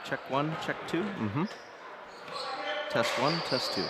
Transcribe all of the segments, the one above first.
Check 1, check 2. Test 1, test 2.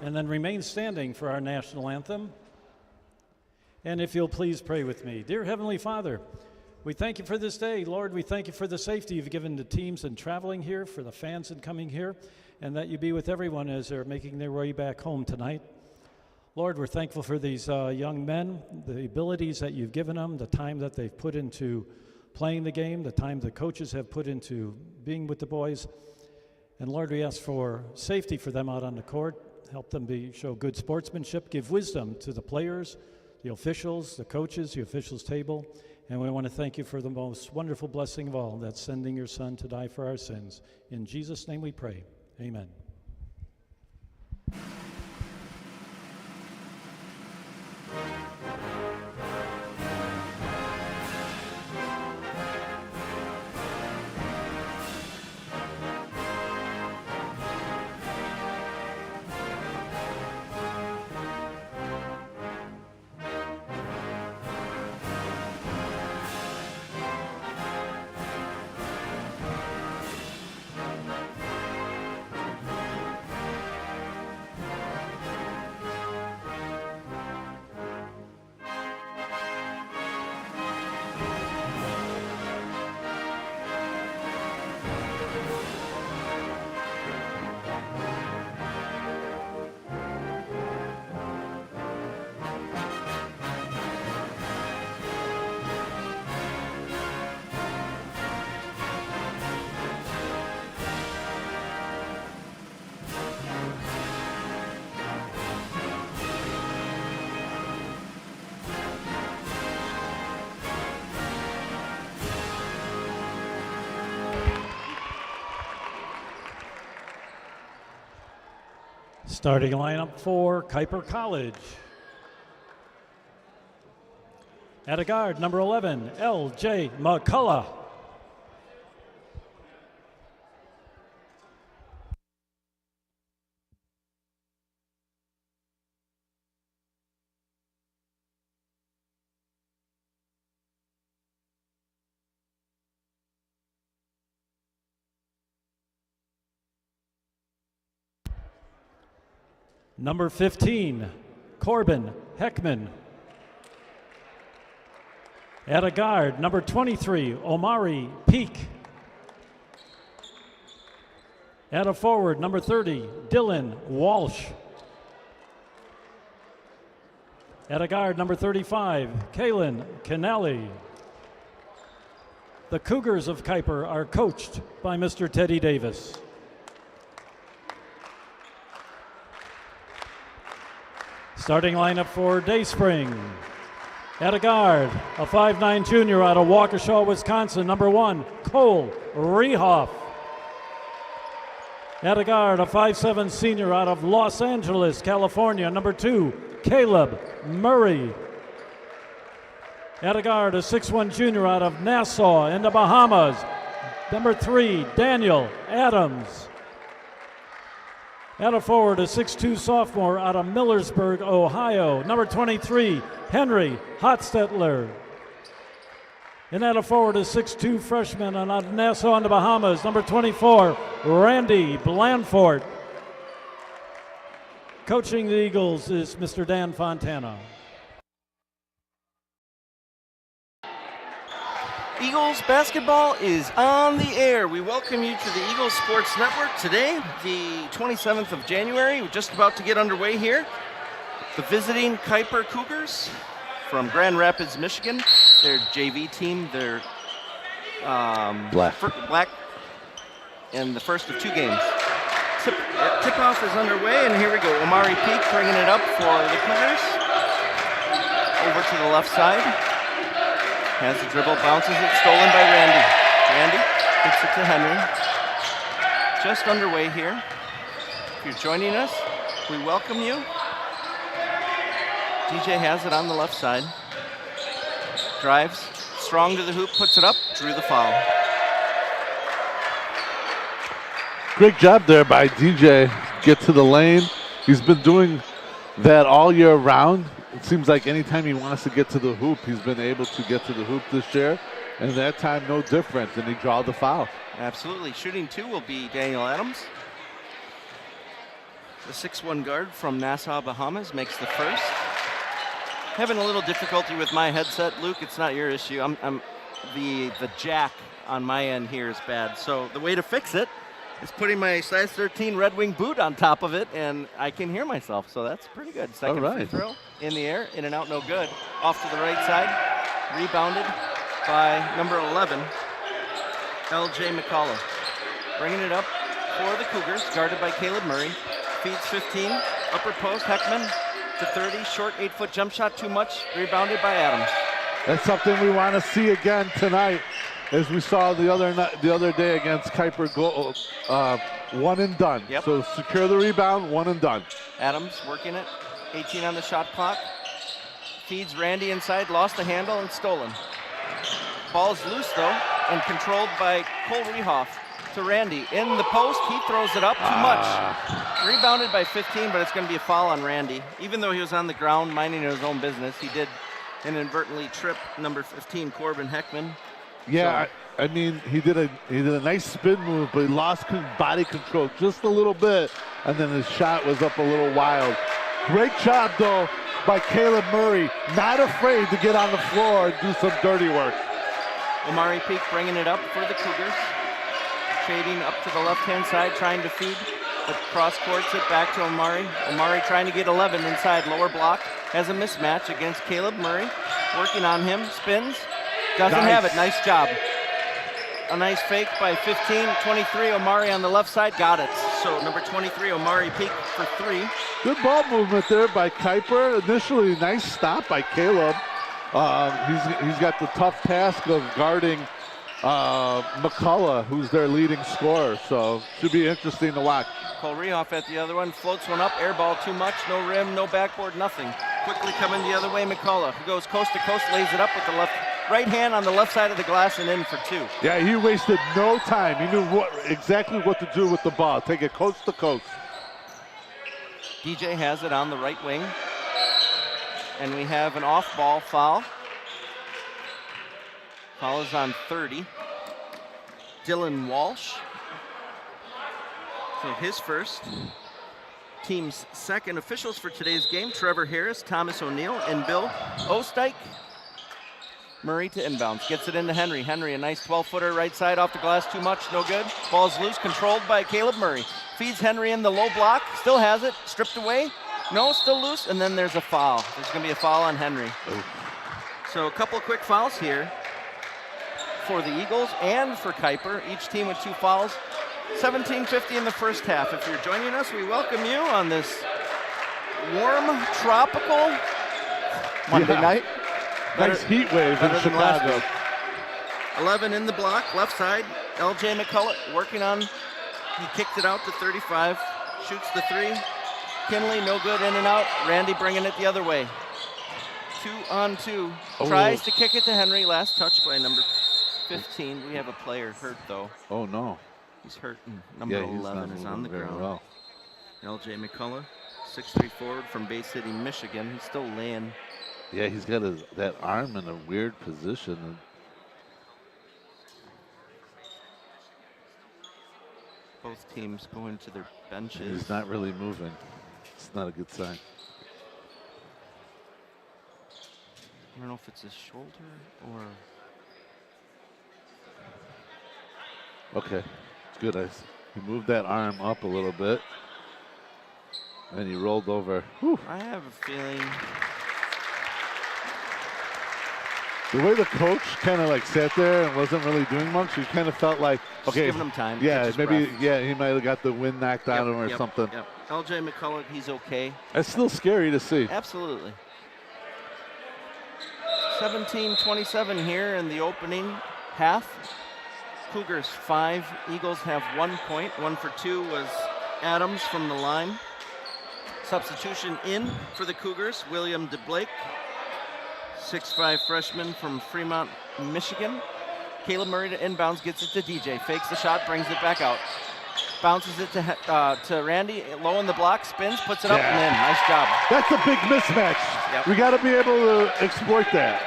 And then remain standing for our national anthem. And if you'll please pray with me. Dear Heavenly Father, we thank you for this day. Lord, we thank you for the safety you've given to teams in traveling here, for the fans in coming here, and that you be with everyone as they're making their way back home tonight. Lord, we're thankful for these young men, the abilities that you've given them, the time that they've put into playing the game, the time the coaches have put into being with the boys. And Lord, we ask for safety for them out on the court. Help them show good sportsmanship, give wisdom to the players, the officials, the coaches, the officials' table. And we want to thank you for the most wonderful blessing of all, that's sending your Son to die for our sins. In Jesus' name we pray. Amen. Starting lineup for Kuyper College. At a guard, number 11, L.J. McCullough. Number 15, Corbin Heckman. At a guard, number 23, Omari Peak. At a forward, number 30, Dylan Walsh. At a guard, number 35, Kaylin Kennelly. The Cougars of Kuyper are coached by Mr. Teddy Davis. Starting lineup for Dayspring. At a guard, a 5'9" junior out of Waukesha, Wisconsin, number 1, Cole Rehoff. At a guard, a 5'7" senior out of Los Angeles, California, number 2, Caleb Murray. At a guard, a 6'1" junior out of Nassau in the Bahamas, number 3, Daniel Adams. At a forward, a 6'2" sophomore out of Millersburg, Ohio, number 23, Henry Hotstetler. And at a forward, a 6'2" freshman out of Nassau in the Bahamas, number 24, Randy Blandfort. Coaching the Eagles is Mr. Dan Fontana. Eagles basketball is on the air. We welcome you to the Eagles Sports Network today, the 27th of January. We're just about to get underway here. The visiting Kuyper Cougars from Grand Rapids, Michigan. Their JV team, they're black, and the first of 2 games. Tip-off is underway, and here we go. Omari Peak bringing it up for the Cougars. Over to the left side. Has the dribble, bounces it, stolen by Randy. Randy gets it to Henry. Just underway here. If you're joining us, we welcome you. DJ has it on the left side. Drives, strong to the hoop, puts it up, drew the foul. Great job there by DJ. Get to the lane. He's been doing that all year round. It seems like anytime he wants to get to the hoop, he's been able to get to the hoop this year. And that time, no different, and he draw the foul. Absolutely. Shooting 2 will be Daniel Adams. The 6'1" guard from Nassau, Bahamas, makes the first. Having a little difficulty with my headset, Luke. It's not your issue. The jack on my end here is bad. So the way to fix it is putting my size 13 Red Wing boot on top of it, and I can hear myself, so that's pretty good. Second free throw, in the air, in and out, no good. Off to the right side, rebounded by number 11, L.J. McCullough. Bringing it up for the Cougars, guarded by Caleb Murray. Feeds 15, upper post, Heckman to 30, short 8-foot jump shot, too much, rebounded by Adams. That's something we want to see again tonight. As we saw the other day against Kuyper, one and done. Yep. So secure the rebound, one and done. Adams working it, 18 on the shot clock. Feeds Randy inside, lost the handle and stolen. Ball's loose though, and controlled by Cole Rehoff to Randy. In the post, he throws it up, too much. Rebounded by 15, but it's going to be a foul on Randy. Even though he was on the ground minding his own business, he did inadvertently trip number 15, Corbin Heckman. Yeah, so, I mean, he did a nice spin move, but he lost body control just a little bit, and then his shot was up a little wild. Great job, though, by Caleb Murray. Not afraid to get on the floor and do some dirty work. Omari Peak bringing it up for the Cougars. Shading up to the left-hand side, trying to feed, but cross-courts it back to Omari. Omari trying to get 11 inside, lower block. Has a mismatch against Caleb Murray. Working on him, spins. Doesn't have it, nice job. A nice fake by 15, 23, Omari on the left side, got it. So number 23, Omari Peak for 3. Good ball movement there by Kuyper. Initially, nice stop by Caleb. He's got the tough task of guarding McCullough, who's their leading scorer, so should be interesting to watch. Cole Riehoff at the other one, floats one up, air ball too much, no rim, no backboard, nothing. Quickly coming the other way, McCullough, who goes coast to coast, lays it up with the right hand on the left side of the glass and in for 2. Yeah, he wasted no time. He knew exactly what to do with the ball. Take it coast to coast. DJ has it on the right wing. And we have an off-ball foul. Foul is on 30. Dylan Walsh. So his first. Team's second. Officials for today's game, Trevor Harris, Thomas O'Neill, and Bill Osteich. Murray to inbounds, gets it into Henry. Henry, a nice 12-footer right side off the glass, too much, no good. Ball's loose, controlled by Caleb Murray. Feeds Henry in the low block, still has it, stripped away. No, still loose, and then there's a foul. There's gonna be a foul on Henry. So a couple of quick fouls here for the Eagles and for Kuyper, each team with 2 fouls. 17:50 in the first half. If you're joining us, we welcome you on this warm, tropical Monday night. Nice heat wave in Chicago. 11 in the block, left side. LJ McCullough working on, he kicked it out to 35, shoots the 3. Kinley, no good, in and out. Randy bringing it the other way. 2-on-2. Tries to kick it to Henry. Last touch by number 15. We have a player hurt, though. Oh, no. He's hurt. Number 11 is on the ground. Well. LJ McCullough, 6'3" forward from Bay City, Michigan. He's still laying. Yeah, he's got that arm in a weird position. Both teams going to their benches. He's not really moving. It's not a good sign. I don't know if it's his shoulder or... Okay, it's good. He moved that arm up a little bit. And he rolled over. Whew. I have a feeling... The way the coach kind of like sat there and wasn't really doing much, you kind of felt like, okay, just giving him time. Yeah, maybe, yeah, he might have got the wind knocked out of him or something. Yep. LJ McCullough, he's okay. It's still scary to see. Absolutely. 17-27 here in the opening half. Cougars 5, Eagles have 1 point. 1 for 2 was Adams from the line. Substitution in for the Cougars, William DeBlake. 6'5" freshman from Fremont, Michigan. Caleb Murray to inbounds, gets it to DJ. Fakes the shot, brings it back out. Bounces it to Randy, low in the block, spins, puts it up and in. Nice job. That's a big mismatch. Yep. We got to be able to exploit that.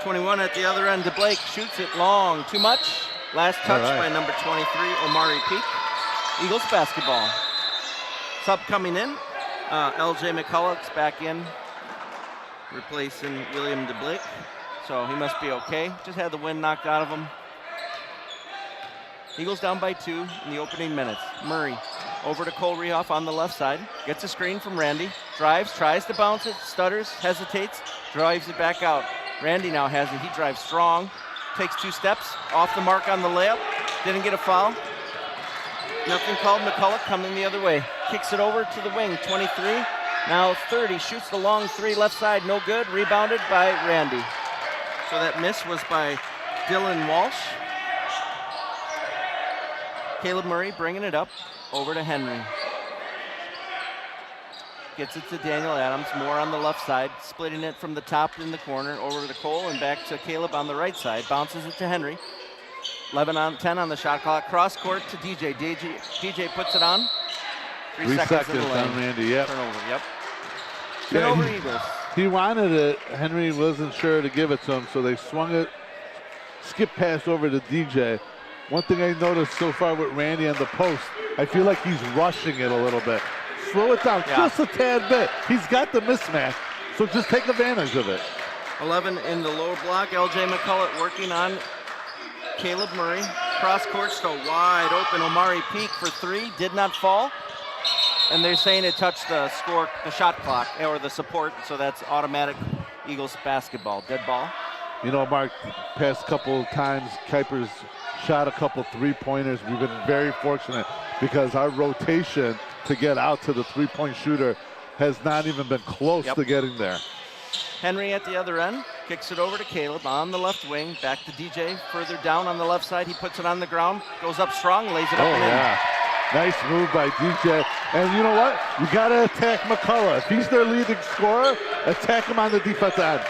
21 at the other end. DeBlake shoots it long, too much. Last touch by number 23, Omari Peak. Eagles basketball. Sub coming in. LJ McCullough's back in, replacing William DeBlake. So he must be okay. Just had the wind knocked out of him. Eagles down by 2 in the opening minutes. Murray over to Cole Riehoff on the left side. Gets a screen from Randy. Drives, tries to bounce it, stutters, hesitates, drives it back out. Randy now has it. He drives strong. Takes 2 steps, off the mark on the layup. Didn't get a foul. Nothing called. McCullough coming the other way. Kicks it over to the wing. 23, now 30. Shoots the long 3 left side. No good. Rebounded by Randy. So that miss was by Dylan Walsh. Caleb Murray bringing it up over to Henry. Gets it to Daniel Adams, more on the left side, splitting it from the top in the corner over to Cole and back to Caleb on the right side. Bounces it to Henry. 11-10 on the shot clock. Cross court to DJ. DJ puts it on. 3 seconds in the lane. On Randy, yep. Turnover, yep. Turnover Eagles. He wanted it. Henry wasn't sure to give it to him, so they swung it, skip pass over to DJ. One thing I noticed so far with Randy on the post, I feel like he's rushing it a little bit. Slow it down just a tad bit. He's got the mismatch, so just take advantage of it. 11 in the lower block. LJ McCullough working on Caleb Murray. Cross court, still wide open. Omari Peak for 3, did not fall. And they're saying it touched the shot clock, or the support, so that's automatic Eagles basketball. Dead ball. You know, Mark, past couple of times, Kuyper's shot a couple 3-pointers. We've been very fortunate because our rotation to get out to the 3-point shooter has not even been close to getting there. Henry at the other end. Kicks it over to Caleb on the left wing. Back to DJ. Further down on the left side. He puts it on the ground. Goes up strong. Lays it up and in. Nice move by DJ. And you know what? You got to attack McCullough. If he's their leading scorer, attack him on the defensive end.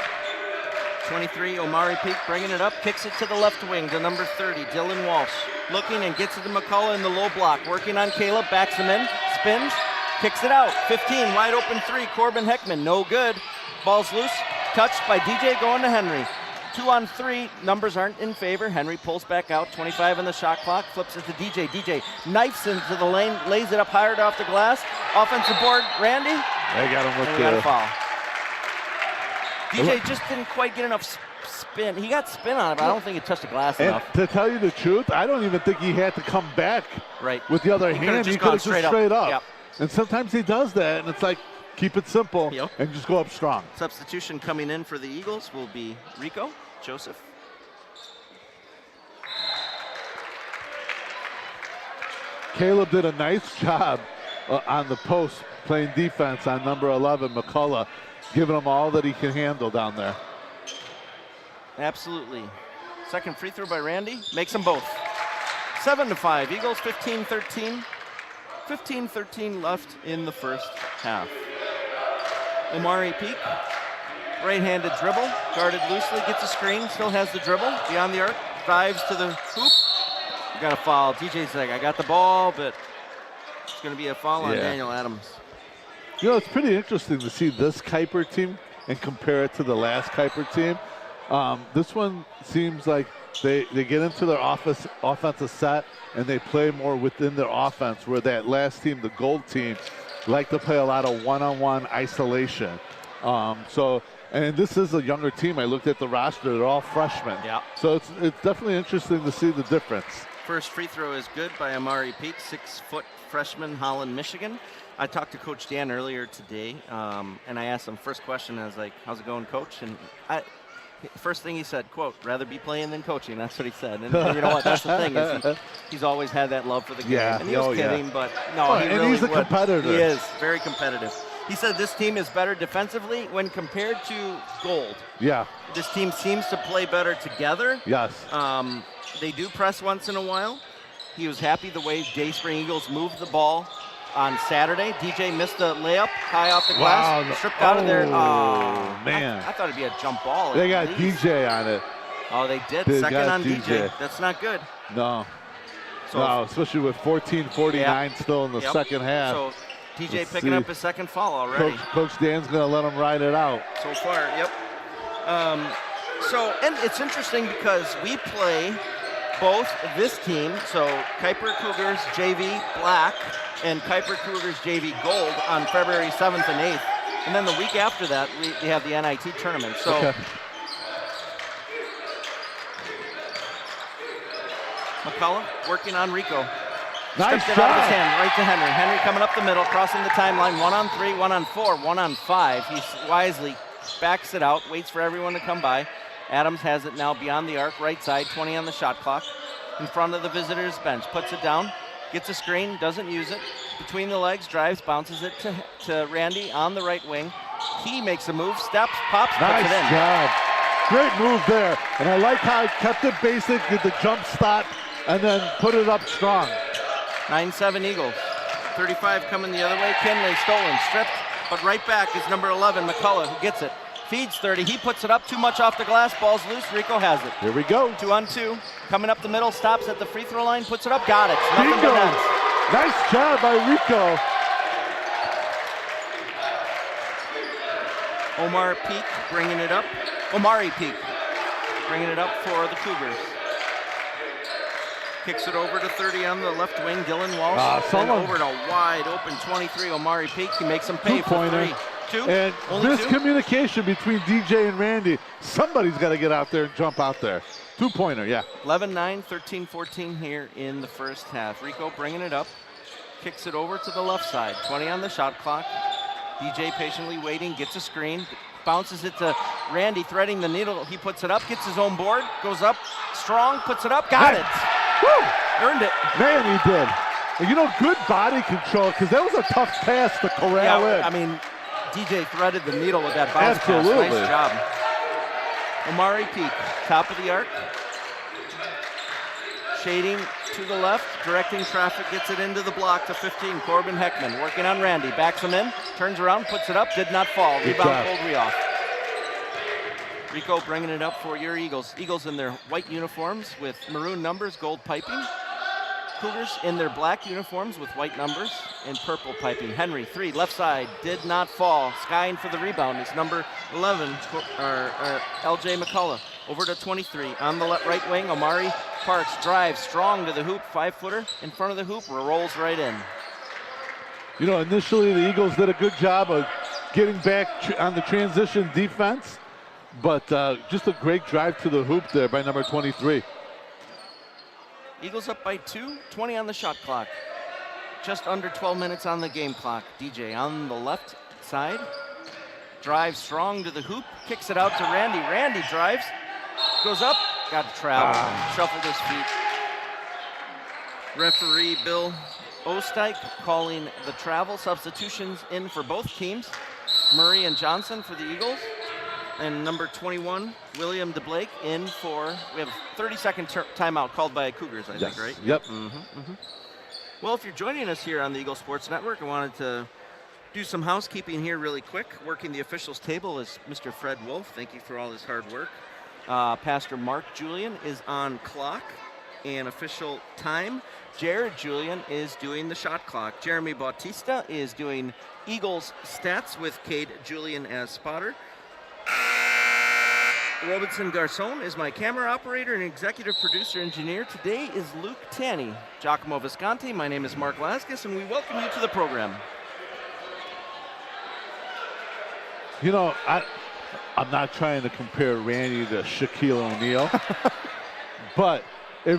23, Omari Peak bringing it up. Kicks it to the left wing to number 30, Dylan Walsh. Looking and gets it to McCullough in the low block. Working on Caleb. Backs him in. Spins. Kicks it out. 15, wide open 3, Corbin Heckman. No good. Ball's loose. Touched by DJ going to Henry. 2 on 3, numbers aren't in favor. Henry pulls back out, 25 on the shot clock, flips it to DJ. DJ knifes into the lane, lays it up higher off the glass. Offensive board, Randy. They got him with got a foul. DJ just didn't quite get enough spin. He got spin on it, but I don't think it touched the glass enough. To tell you the truth, I don't even think he had to come back with the other hand. He could have just straight up. Yep. And sometimes he does that, and it's like, keep it simple and just go up strong. Substitution coming in for the Eagles will be Rico Joseph. Caleb did a nice job on the post playing defense on number 11, McCullough, giving him all that he can handle down there. Absolutely. Second free throw by Randy. Makes them both. 7-5. Eagles 15-13. 15-13 left in the first half. Omari Peak, right-handed dribble, guarded loosely, gets a screen, still has the dribble, beyond the arc, dives to the hoop. You got a foul. DJ's like, I got the ball, but it's going to be a foul on Daniel Adams. You know, it's pretty interesting to see this Kuyper team and compare it to the last Kuyper team. This one seems like they get into their offensive set and they play more within their offense, where that last team, the gold team, like to play a lot of one-on-one isolation. And this is a younger team. I looked at the roster; they're all freshmen. Yeah. So it's definitely interesting to see the difference. First free throw is good by Omari Peak, 6-foot freshman, Holland, Michigan. I talked to Coach Dan earlier today, and I asked him first question. I was like, "How's it going, Coach?" And first thing he said, quote, "Rather be playing than coaching." That's what he said. And you know what? That's the thing. Is he's always had that love for the game. Yeah. And he was kidding, but no, he really he's a competitor. He is very competitive. He said this team is better defensively when compared to Gold. Yeah. This team seems to play better together. Yes. They do press once in a while. He was happy the way Dayspring Eagles moved the ball on Saturday. DJ missed a layup high off the glass, stripped out of there. Oh, man. I thought it'd be a jump ball. They got DJ on it. Oh, they did. Second on DJ. That's not good. No. So especially with 14:49 still in the second half. So DJ picking up his second foul already. Coach Dan's going to let him ride it out. So far, yep. And it's interesting because we play both this team, so Kuyper Cougars JV Black and Kuyper Cougars JV Gold on February 7th and 8th. And then the week after that, we have the NIT tournament. So McCullough working on Rico. Nice Stepped it shot. out of his hand, right to Henry. Henry coming up the middle, crossing the timeline, 1 on 3, 1 on 4, 1 on 5. He wisely backs it out, waits for everyone to come by. Adams has it now beyond the arc, right side, 20 on the shot clock. In front of the visitors' bench, puts it down, gets a screen, doesn't use it. Between the legs, drives, bounces it to Randy on the right wing. He makes a move, steps, pops, puts it in. Nice job. Great move there. And I like how he kept it basic, did the jump stop, and then put it up strong. 9-7 Eagles. 35 coming the other way. Kinley stolen, stripped, but right back is number 11, McCullough, who gets it. Feeds 30. He puts it up too much off the glass. Ball's loose. Rico has it. Here we go. 2 on 2. Coming up the middle. Stops at the free throw line. Puts it up. Got it. Nothing Bingo. but nets. Nice job by Rico. Omar Peak bringing it up. Omari Peak bringing it up for the Cougars. Kicks it over to 30 on the left wing. Dylan Walsh. Then over to wide open 23. Omari Peak. He makes him pay for 3. 2? And Only this 2? communication between DJ and Randy, somebody's got to get out there and jump out there. 2-pointer, yeah. 11-9, 13-14 here in the first half. Rico bringing it up, kicks it over to the left side. 20 on the shot clock. DJ patiently waiting, gets a screen, bounces it to Randy, threading the needle. He puts it up, gets his own board, goes up, strong, puts it up, got it. Woo! Earned it. Man, he did. And you know, good body control, because that was a tough pass to corral in. I mean, DJ threaded the needle with that bounce Absolutely. pass. Nice job. Omari Peak, top of the arc. Shading to the left, directing traffic, gets it into the block to 15. Corbin Heckman working on Randy, backs him in, turns around, puts it up, did not fall. Rebound pulled Rioff. Rico bringing it up for your Eagles. Eagles in their white uniforms with maroon numbers, gold piping. Cougars in their black uniforms with white numbers and purple piping. Henry, 3, left side, did not fall. Skying for the rebound is number 11, LJ McCullough. Over to 23, on the right wing, Omari Parks drives strong to the hoop, 5-footer in front of the hoop, rolls right in. You know, initially the Eagles did a good job of getting back on the transition defense, but just a great drive to the hoop there by number 23. Eagles up by 2, 20 on the shot clock. Just under 12 minutes on the game clock. DJ on the left side, drives strong to the hoop, kicks it out to Randy. Randy drives, goes up, got to travel, shuffled his feet. Referee Bill Osteich calling the travel. Substitutions in for both teams. Murray and Johnson for the Eagles. And number 21, William DeBlake in for, we have a 30-second timeout called by Cougars, I think, right? Yep. Well, if you're joining us here on the Eagle Sports Network, I wanted to do some housekeeping here really quick. Working the officials table is Mr. Fred Wolf. Thank you for all his hard work. Pastor Mark Julian is on clock and official time. Jared Julian is doing the shot clock. Jeremy Bautista is doing Eagles stats with Cade Julian as spotter. Robinson Garcon is my camera operator and executive producer engineer. Today is Luke Tanney. Giacomo Visconti, my name is Mark Laskus, and we welcome you to the program. You know, I'm not trying to compare Randy to Shaquille O'Neal, but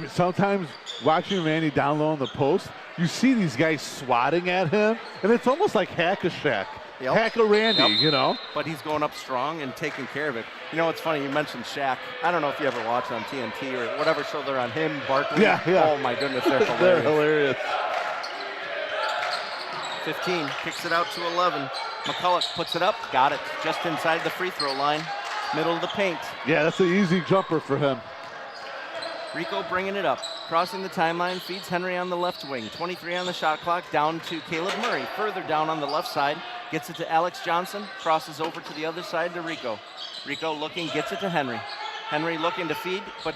sometimes watching Randy down low on the post, you see these guys swatting at him, and it's almost like hack-a-Shaq. Yep. Hack-a-Randy, you know? But he's going up strong and taking care of it. You know, it's funny, you mentioned Shaq. I don't know if you ever watch on TNT or whatever show they're on, him, Barkley. Yeah. Oh, my goodness, they're hilarious. They're hilarious. 15, kicks it out to 11. McCullough puts it up, got it, just inside the free throw line, middle of the paint. Yeah, that's an easy jumper for him. Rico bringing it up, crossing the timeline, feeds Henry on the left wing. 23 on the shot clock, down to Caleb Murray. Further down on the left side, gets it to Alex Johnson, crosses over to the other side to Rico. Rico looking, gets it to Henry. Henry looking to feed, but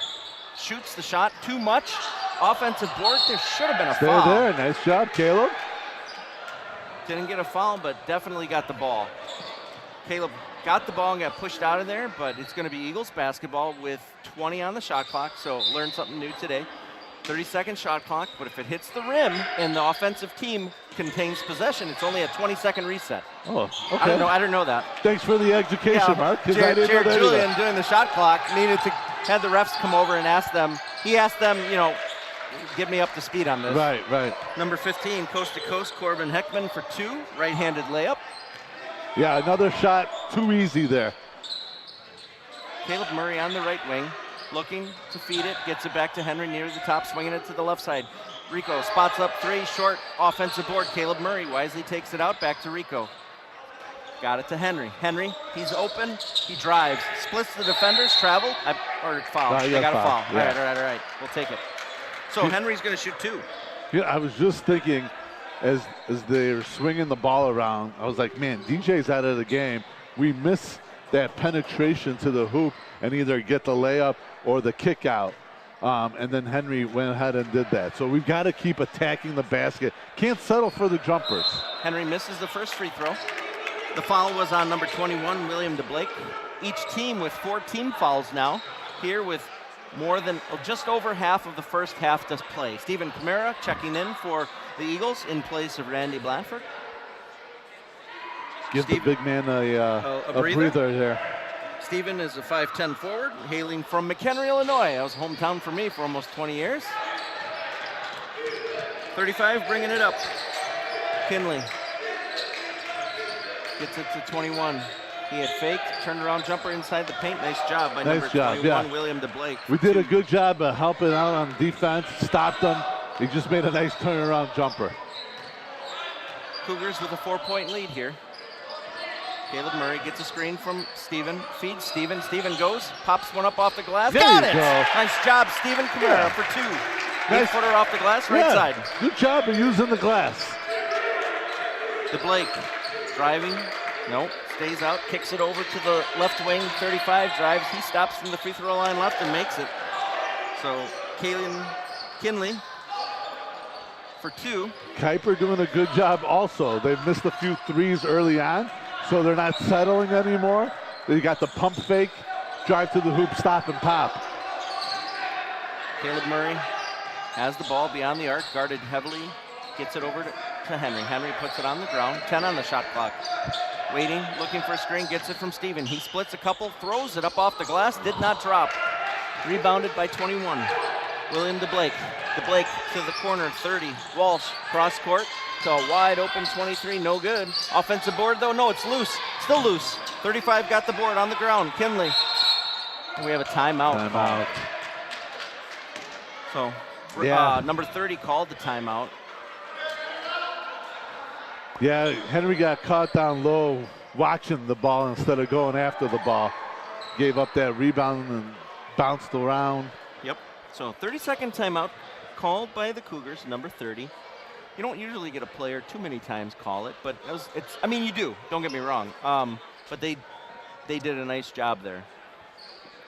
shoots the shot too much. Offensive board, there should have been a foul. Stay there, nice job, Caleb. Didn't get a foul, but definitely got the ball. Caleb got the ball and got pushed out of there, but it's going to be Eagles basketball with 20 on the shot clock, so learned something new today. 30-second shot clock, but if it hits the rim and the offensive team contains possession, it's only a 20-second reset. Oh, okay. I didn't know that. Thanks for the education, Mark. Jared Julian doing the shot clock needed to had the refs come over and ask them. He asked them, you know, get me up to speed on this. Right. Number 15, coast to coast, Corbin Heckman for 2, right-handed layup. Yeah, another shot, too easy there. Caleb Murray on the right wing, looking to feed it, gets it back to Henry near the top, swinging it to the left side. Rico spots up 3, short, offensive board. Caleb Murray wisely takes it out, back to Rico. Got it to Henry. Henry, he's open, he drives, splits the defenders, travel, or foul. They got a foul. Yeah. All right, we'll take it. So Henry's going to shoot 2. Yeah, I was just thinking, as they're swinging the ball around, I was like, man, DJ's out of the game. We miss that penetration to the hoop and either get the layup or the kick out. And then Henry went ahead and did that. So we've got to keep attacking the basket. Can't settle for the jumpers. Henry misses the first free throw. The foul was on number 21, William DeBlake. Each team with 14 fouls now, here with more than just over half of the first half to play. Stephen Camara checking in for the Eagles in place of Randy Blanford. Give the big man a breather there. Stephen is a 5'10 forward, hailing from McHenry, Illinois. That was hometown for me for almost 20 years. 35, bringing it up. Kinley gets it to 21. He had faked, turned around jumper inside the paint. Nice job by number 21, William DeBlake. We did a good job of helping out on defense, stopped him. He just made a nice turnaround jumper. Cougars with a 4-point lead here. Caleb Murray gets a screen from Steven, feeds Steven. Steven goes, pops one up off the glass. There Got you it! go. Nice job, Steven Kamara for 2. Nice. 8-footer off the glass, right side. Good job of using the glass. DeBlake driving, nope, stays out, kicks it over to the left wing, 35, drives, he stops from the free throw line left and makes it. So Kalen Kinley for 2. Kuyper doing a good job also. They've missed a few threes early on, so they're not settling anymore. They got the pump fake, drive to the hoop, stop and pop. Caleb Murray has the ball beyond the arc, guarded heavily, gets it over to Henry. Henry puts it on the ground, 10 on the shot clock. Waiting, looking for a screen, gets it from Steven. He splits a couple, throws it up off the glass, did not drop. Rebounded by 21. William DeBlake. DeBlake to the corner, 30. Walsh, cross court to a wide open 23, no good. Offensive board though, no, it's loose, still loose. 35 got the board on the ground, Kinley. And we have a timeout. Timeout. So, Yeah. number 30 called the timeout. Yeah, Henry got caught down low watching the ball instead of going after the ball. Gave up that rebound and bounced around. Yep. So 30-second timeout called by the Cougars, number 30. You don't usually get a player too many times call it, but I mean, you do. Don't get me wrong. But they did a nice job there.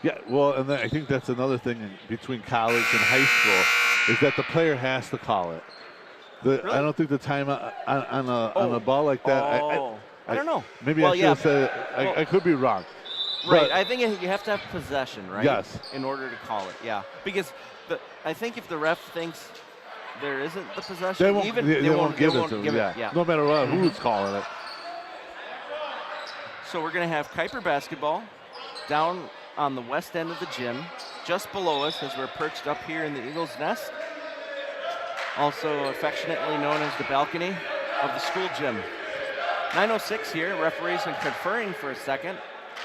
Yeah, well, and then I think that's another thing between college and high school is that the player has to call it. Really? I don't think the timeout on a ball like that. I don't know. Maybe Well, I should yeah, have said it. I could be wrong. Right. But I think you have to have possession, right? Yes. In order to call it. Yeah. Because I think if the ref thinks there isn't the possession, they won't give it to him. Yeah. No matter what, who's calling it. So we're going to have Kuyper basketball down on the west end of the gym, just below us as we're perched up here in the Eagles' Nest, also affectionately known as the balcony of the school gym. 9:06 here, referees are conferring for a second.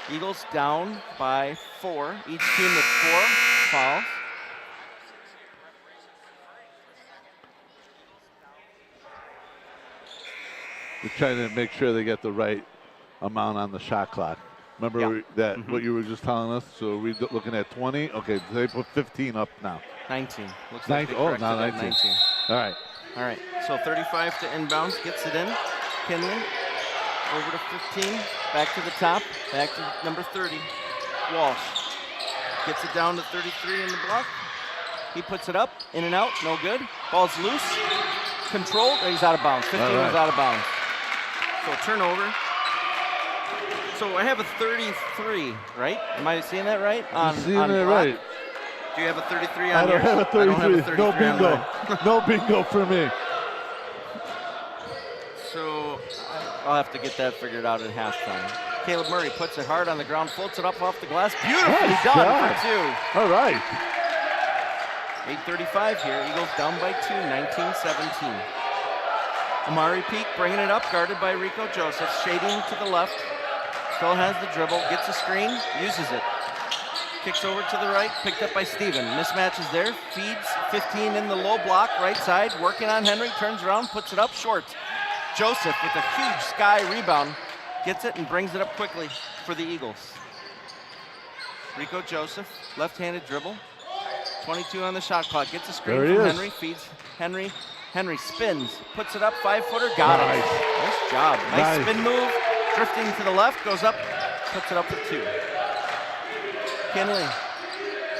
Eagles down by 4, each team with 4 fouls. They're trying to make sure they get the right amount on the shot clock. Remember what you were just telling us? So we're looking at 20. Okay, they put 15 up now. 19. Looks 19. like they Oh, corrected now that, 19. All right. All right. So 35 to inbounds, gets it in. Kinley over to 15, back to the top, back to number 30. Walsh gets it down to 33 in the block. He puts it up, in and out, no good. Ball's loose, controlled, he's out of bounds. 15 was out of bounds. So turnover. So I have a 33, right? Am I seeing that right? You're seeing it right. Do you have a 33 on I don't yours? have a 33. I don't have a 33 no on bingo. mine. No bingo for me. So I'll have to get that figured out at halftime. Caleb Murray puts it hard on the ground, floats it up off the glass. Beautifully Nice done job. for 2. All right. 8:35 here. Eagles down by 2, 19-17. Amari Peak bringing it up, guarded by Rico Joseph, shading to the left. Still has the dribble, gets a screen, uses it. Kicks over to the right, picked up by Steven. Mismatch is there, feeds 15 in the low block, right side, working on Henry, turns around, puts it up short. Joseph with a huge sky rebound, gets it and brings it up quickly for the Eagles. Rico Joseph, left-handed dribble, 22 on the shot clock, gets a screen There he from is. Henry, feeds Henry. Henry spins, puts it up, 5-footer, got Nice. it. Nice job. Nice Nice. spin move, drifting to the left, goes up, puts it up for 2. Kinley,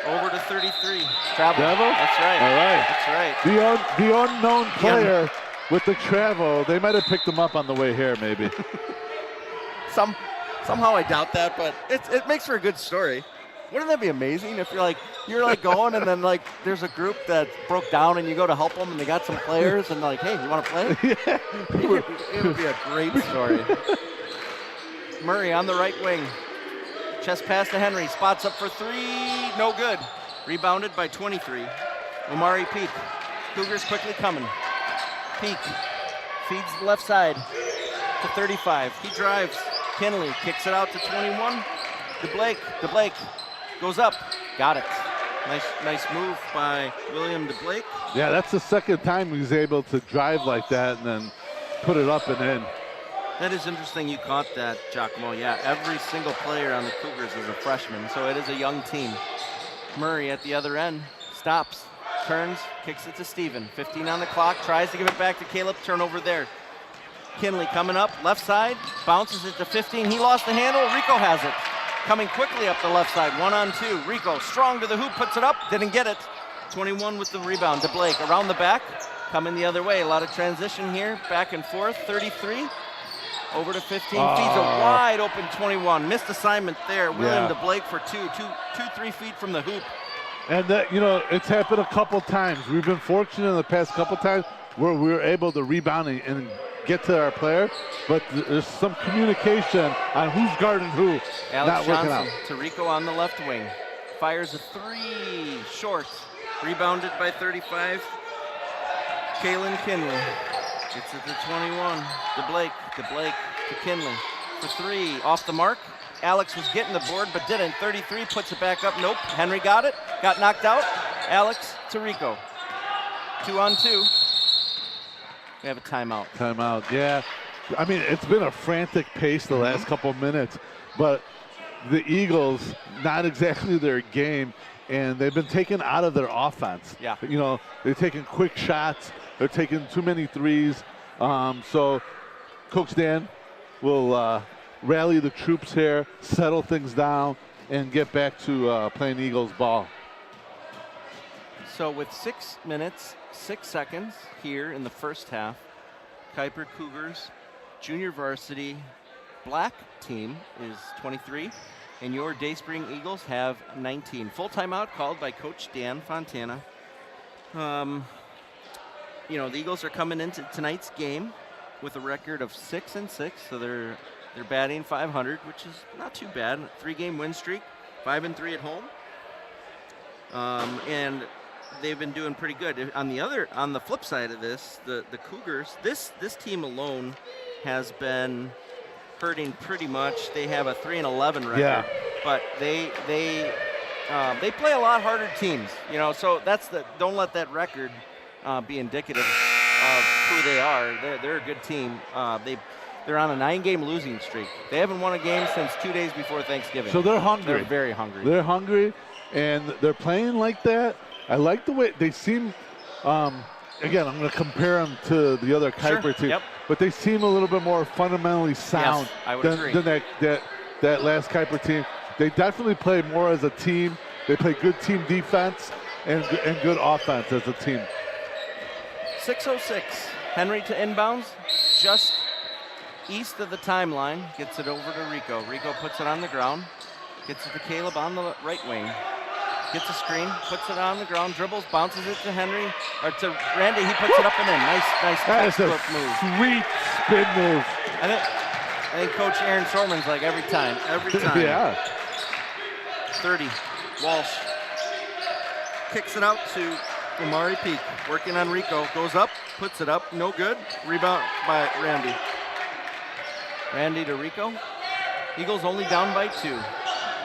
over to 33. Travel. That's right. All right. That's right. The unknown player with the travel. They might have picked him up on the way here, maybe. Somehow I doubt that, but it makes for a good story. Wouldn't that be amazing if you're like going and then like there's a group that broke down and you go to help them and they got some players and like, hey, you want to play? Yeah. It would be a great story. Murray on the right wing. Chest pass to Henry. Spots up for 3. No good. Rebounded by 23. Omari Peak. Cougars quickly coming. Peak feeds the left side to 35. He drives. Kinley kicks it out to 21. DeBlake goes up. Got it. Nice move by William DeBlake. Yeah, that's the second time he's able to drive like that and then put it up and in. That is interesting you caught that, Giacomo. Yeah, every single player on the Cougars is a freshman, so it is a young team. Murray at the other end stops, turns, kicks it to Steven. 15 on the clock, tries to give it back to Caleb. Turnover there. Kinley coming up, left side, bounces it to 15. He lost the handle, Rico has it. Coming quickly up the left side, 1-on-2. Rico strong to the hoop, puts it up, didn't get it. 21 with the rebound to Blake. Around the back, coming the other way. A lot of transition here, back and forth. 33, over to 15, feeds a wide open 21. Missed assignment there, William to Blake for 3 feet from the hoop. And that, it's happened a couple times. We've been fortunate in the past couple times where we were able to rebound and get to our player, but there's some communication on who's guarding who. Alex not working out. Johnson to Rico on the left wing. Fires a 3, short. Rebounded by 35. Kalen Kinley gets it to 21. To Blake to Kinley for 3. Off the mark. Alex was getting the board but didn't. 33 puts it back up. Nope. Henry got it. Got knocked out. Alex to Rico. 2-on-2. We have a timeout. Timeout, yeah. I mean, it's been a frantic pace the last couple minutes, but the Eagles, not exactly their game, and they've been taken out of their offense. Yeah. They're taking quick shots. They're taking too many threes. So Coach Dan will rally the troops here, settle things down, and get back to playing Eagles ball. So with 6 minutes, 6 seconds here in the first half, Kuyper Cougars junior varsity black team is 23, and your Dayspring Eagles have 19. Full timeout called by Coach Dan Fontana. The Eagles are coming into tonight's game with a record of 6-6, so they're batting 500, which is not too bad. 3-game win streak, 5-3 at home, and they've been doing pretty good. On the flip side of this, the Cougars, this team alone has been hurting pretty much. They have a 3-11 record, but they play a lot harder teams. So don't let that record be indicative of who they are. They're a good team. They're on a 9-game losing streak. They haven't won a game since 2 days before Thanksgiving. So they're hungry. They're very hungry. They're hungry, and they're playing like that. I like the way they seem. Again, I'm going to compare them to the other Kuyper team, but they seem a little bit more fundamentally sound than that last Kuyper team. They definitely play more as a team. They play good team defense and good offense as a team. 6:06. Henry to inbounds, just east of the timeline. Gets it over to Rico. Rico puts it on the ground. Gets it to Caleb on the right wing. Gets a screen, puts it on the ground, dribbles, bounces it to Henry, or to Randy. He puts it up and in. Nice that is a move. Sweet spin move. I think Coach Aaron Shorman's like every time. Yeah. 30. Walsh kicks it out to Omari Peak. Working on Rico. Goes up, puts it up. No good. Rebound by Randy. Randy to Rico. Eagles only down by 2.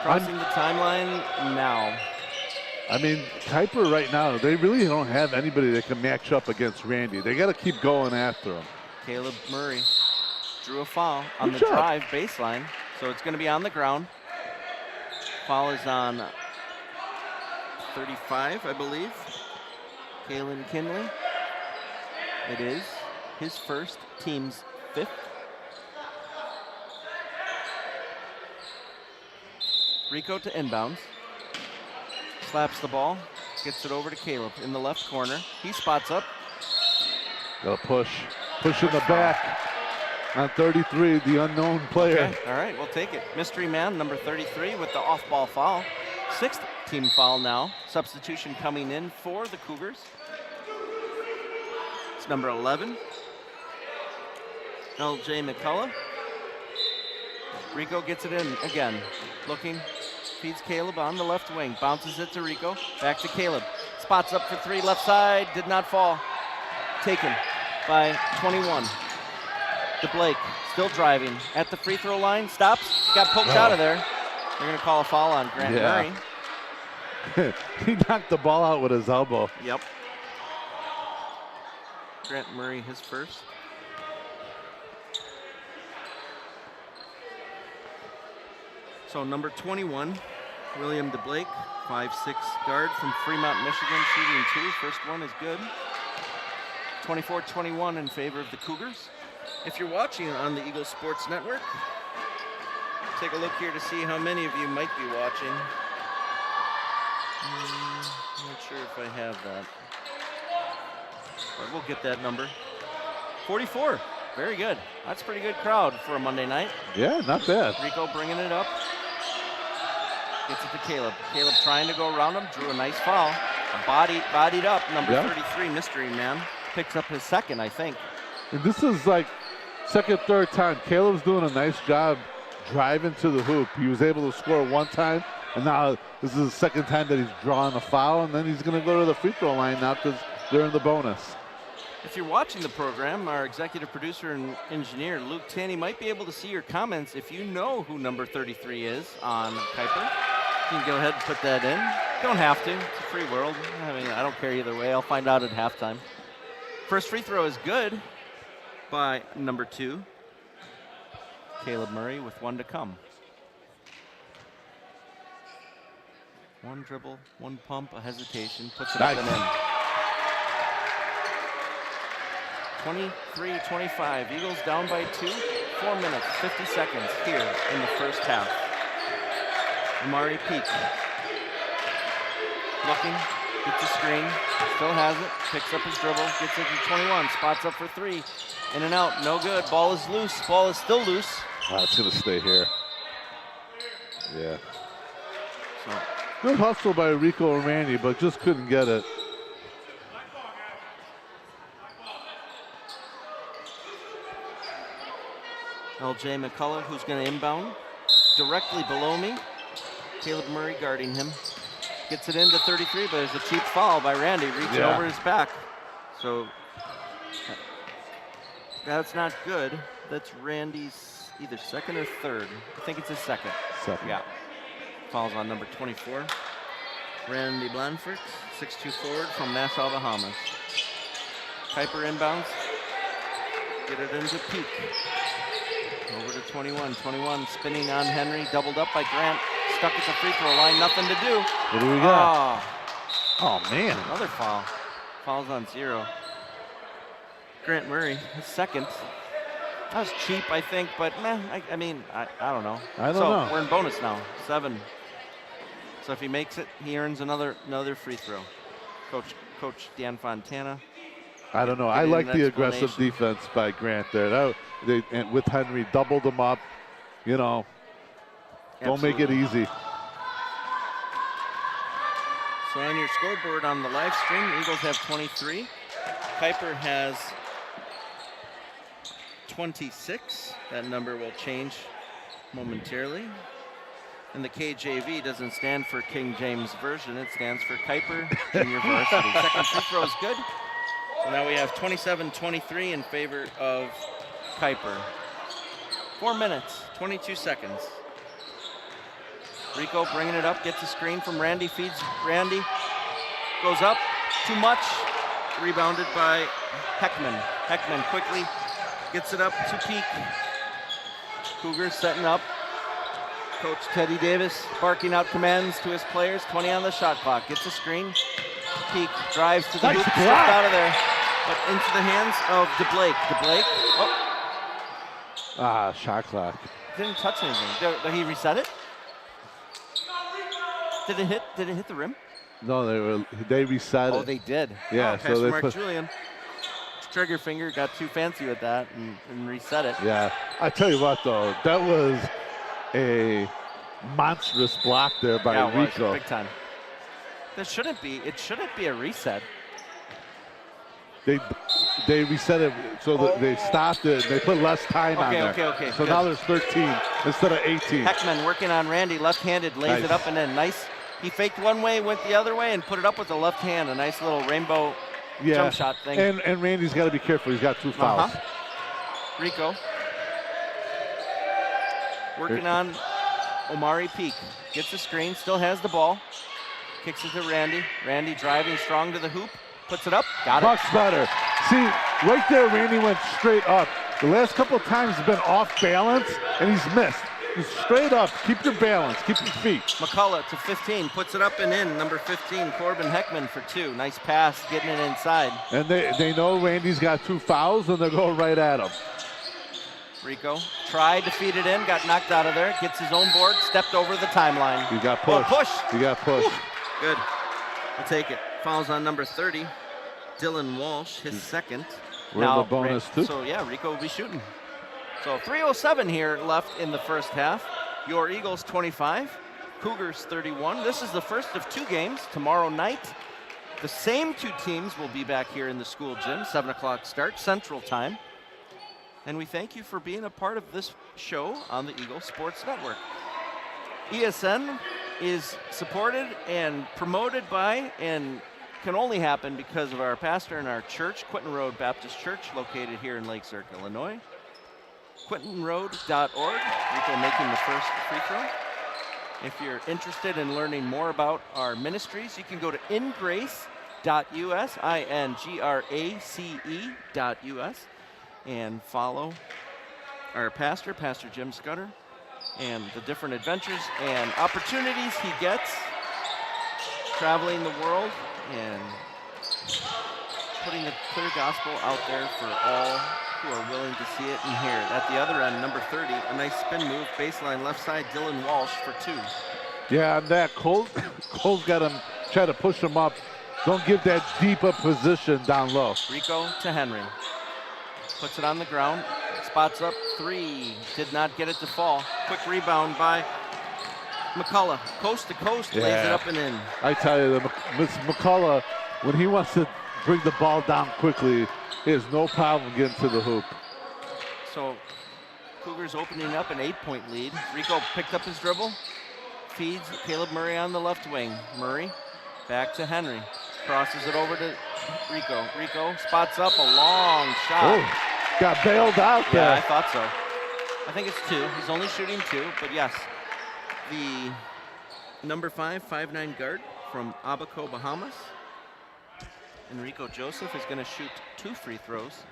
Crossing the timeline now. I mean, Kuyper right now, they really don't have anybody that can match up against Randy. They got to keep going after him. Caleb Murray drew a foul on the drive baseline, so it's going to be on the ground. Foul is on 35, I believe. Kalen Kinley. It is his first, team's 5th. Rico to inbounds. Slaps the ball, gets it over to Caleb in the left corner. He spots up. Got to push in the back on 33, the unknown player. Okay. All right, we'll take it. Mystery man, number 33 with the off-ball foul. 6th team foul now. Substitution coming in for the Cougars. It's number 11, L.J. McCullough. Rico gets it in again. Looking, feeds Caleb on the left wing. Bounces it to Rico. Back to Caleb. Spots up for 3, left side. Did not fall. Taken by 21. To Blake, still driving. At the free throw line, stops. Got poked out of there. They're going to call a foul on Grant Murray. He knocked the ball out with his elbow. Yep. Grant Murray, his first. So number 21, William DeBlake, 5'6" guard from Fremont, Michigan, shooting 2. First one is good. 24-21 in favor of the Cougars. If you're watching on the Eagle Sports Network, take a look here to see how many of you might be watching. I'm not sure if I have that, but we'll get that number. 44, very good. That's a pretty good crowd for a Monday night. Yeah, not bad. Rico bringing it up. Gets it to Caleb. Caleb trying to go around him, drew a nice foul. Bodied up, number 33, Mystery Man. Picks up his second, I think. And this is like second, third time. Caleb's doing a nice job driving to the hoop. He was able to score one time, and now this is the second time that he's drawing a foul, and then he's going to go to the free throw line now because they're in the bonus. If you're watching the program, our executive producer and engineer, Luke Tanney, might be able to see your comments. If you know who number 33 is on Kuyper, you can go ahead and put that in. Don't have to. It's a free world. I mean, I don't care either way. I'll find out at halftime. First free throw is good by number 2, Caleb Murray, with 1 to come. One dribble, one pump, a hesitation, puts it up and in. 23-25, Eagles down by 2, 4 minutes, 50 seconds here in the first half. Amari Peak, looking, gets a screen, still has it, picks up his dribble, gets it to 21, spots up for 3, in and out, no good, ball is loose, ball is still loose. It's gonna stay here. Yeah. So, good hustle by Rico and Randy, but just couldn't get it. LJ McCullough, who's going to inbound. Directly below me, Caleb Murray guarding him. Gets it into 33, but there's a cheap foul by Randy, reaching over his back. So that's not good. That's Randy's either second or third. I think it's his second. Yeah. Fouls on number 24. Randy Blanford, 6'2" forward from Nassau, Bahamas. Kuyper inbounds. Get it into Peak. Over to 21. 21 spinning on Henry, doubled up by Grant. Stuck at the free throw line, nothing to do. What do we got? Oh, man. Another foul. Fouls on 0. Grant Murray, his second. That was cheap, I think, but I mean, I don't know. I don't know. We're in bonus now, 7. So if he makes it, he earns another free throw. Coach Dan Fontana. I don't know. I like the aggressive defense by Grant there. And with Henry, doubled him up. You know, don't make it easy. So on your scoreboard on the live stream, Eagles have 23. Kuyper has 26. That number will change momentarily. And the KJV doesn't stand for King James Version. It stands for Kuyper Junior Varsity. Second free throw is good. So now we have 27-23 in favor of Kuyper. 4 minutes, 22 seconds. Rico bringing it up, gets a screen from Randy, feeds Randy. Goes up, too much. Rebounded by Heckman. Heckman quickly gets it up to Peak. Cougars setting up. Coach Teddy Davis barking out commands to his players. 20 on the shot clock. Gets a screen. Peak drives to the hoop, stripped out of there, but into the hands of DeBlake. DeBlake. Oh. Shot clock. Didn't touch anything. Did he reset it? Did it hit the rim? No, they reset it. Oh, they did. Yeah. So they Mark Julian. Trigger finger got too fancy with that and reset it. Yeah. I tell you what, though, that was a monstrous block there by Rico. Big time. It shouldn't be a reset. They reset it, so that they stopped it. They put less time on there. Okay. So now there's 13 instead of 18. Heckman working on Randy, left-handed, lays it up and in. Nice. He faked one way, went the other way, and put it up with the left hand. A nice little rainbow jump shot thing. And Randy's got to be careful. He's got 2 fouls. Rico working on Omari Peak. Gets the screen, still has the ball. Kicks it to Randy. Randy driving strong to the hoop. Puts it up. Got it. Much better. See, right there, Randy went straight up. The last couple of times he's been off balance, and he's missed. Just straight up. Keep your balance. Keep your feet. McCullough to 15, puts it up and in. Number 15, Corbin Heckman for 2. Nice pass, getting it inside. And they know Randy's got 2 fouls, and they're going right at him. Rico tried to feed it in, got knocked out of there, gets his own board, stepped over the timeline. You got pushed. Oh, push. You got pushed. Good. We'll take it. Fouls on number 30, Dylan Walsh, his second. We're in the bonus too. So yeah, Rico will be shooting. So 3:07 here left in the first half. Your Eagles 25, Cougars 31. This is the first of 2 games tomorrow night. The same 2 teams will be back here in the school gym, 7 o'clock start, Central Time. And we thank you for being a part of this show on the Eagle Sports Network. ESN is supported and promoted by, and can only happen because of our pastor and our church, Quinton Road Baptist Church, located here in Lake Zurich, Illinois. QuintonRoad.org. Rico making the first free throw. If you're interested in learning more about our ministries, you can go to ingrace.us, ingrace.us, and follow our pastor, Pastor Jim Scudder, and the different adventures and opportunities he gets traveling the world and putting the clear gospel out there for all who are willing to see it and hear it. At the other end, number 30, a nice spin move, baseline left side, Dylan Walsh for 2. Yeah, and that Cole's got him, try to push him up. Don't give that deep a position down low. Rico to Henry. Puts it on the ground, spots up 3, did not get it to fall. Quick rebound by McCullough, coast to coast, lays it up and in. I tell you, Miss McCullough, when he wants to bring the ball down quickly, he has no problem getting to the hoop. So Cougars opening up an 8-point lead. Rico picked up his dribble, feeds Caleb Murray on the left wing. Murray back to Henry, crosses it over to Rico. Rico spots up a long shot. Oh, got bailed out there. Yeah, I thought so. I think it's 2. He's only shooting 2, but yes. The number 5'9" guard from Abaco, Bahamas, Enrico Joseph, is going to shoot 2 free throws.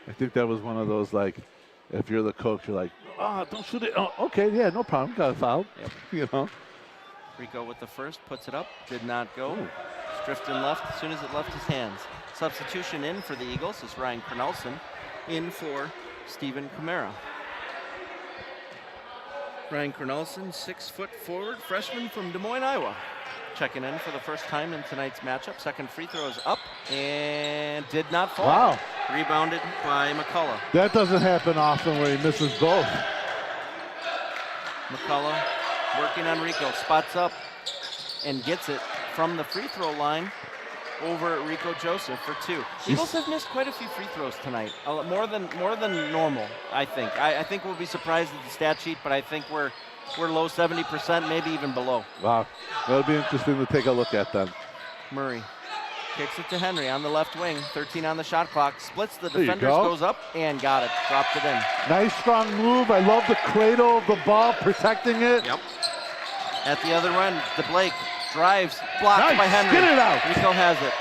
I think that was one of those, like, if you're the coach, you're like, oh, don't shoot it. Oh, okay, yeah, no problem. Got a foul. Yep. You know. Rico with the first, puts it up, did not go. Drifting left as soon as it left his hands. Substitution in for the Eagles is Ryan Cornelson, in for Stephen Camara. Ryan Cornelson, 6-foot forward, freshman from Des Moines, Iowa. Checking in for the first time in tonight's matchup. Second free throw is up and did not fall. Wow. Rebounded by McCullough. That doesn't happen often where he misses both. McCullough working on Rico, spots up and gets it from the free throw line over Rico Joseph for 2. Eagles have missed quite a few free throws tonight, more than normal, I think. I think we'll be surprised at the stat sheet, but I think we're low 70%, maybe even below. Wow, that'll be interesting to take a look at then. Murray kicks it to Henry on the left wing, 13 on the shot clock, splits the defenders, go. goes up and got it, dropped it in. Nice strong move. I love the cradle of the ball, protecting it. Yep. At the other end, DeBlake drives, blocked Nice. by Henry. Get it out. Rico has it.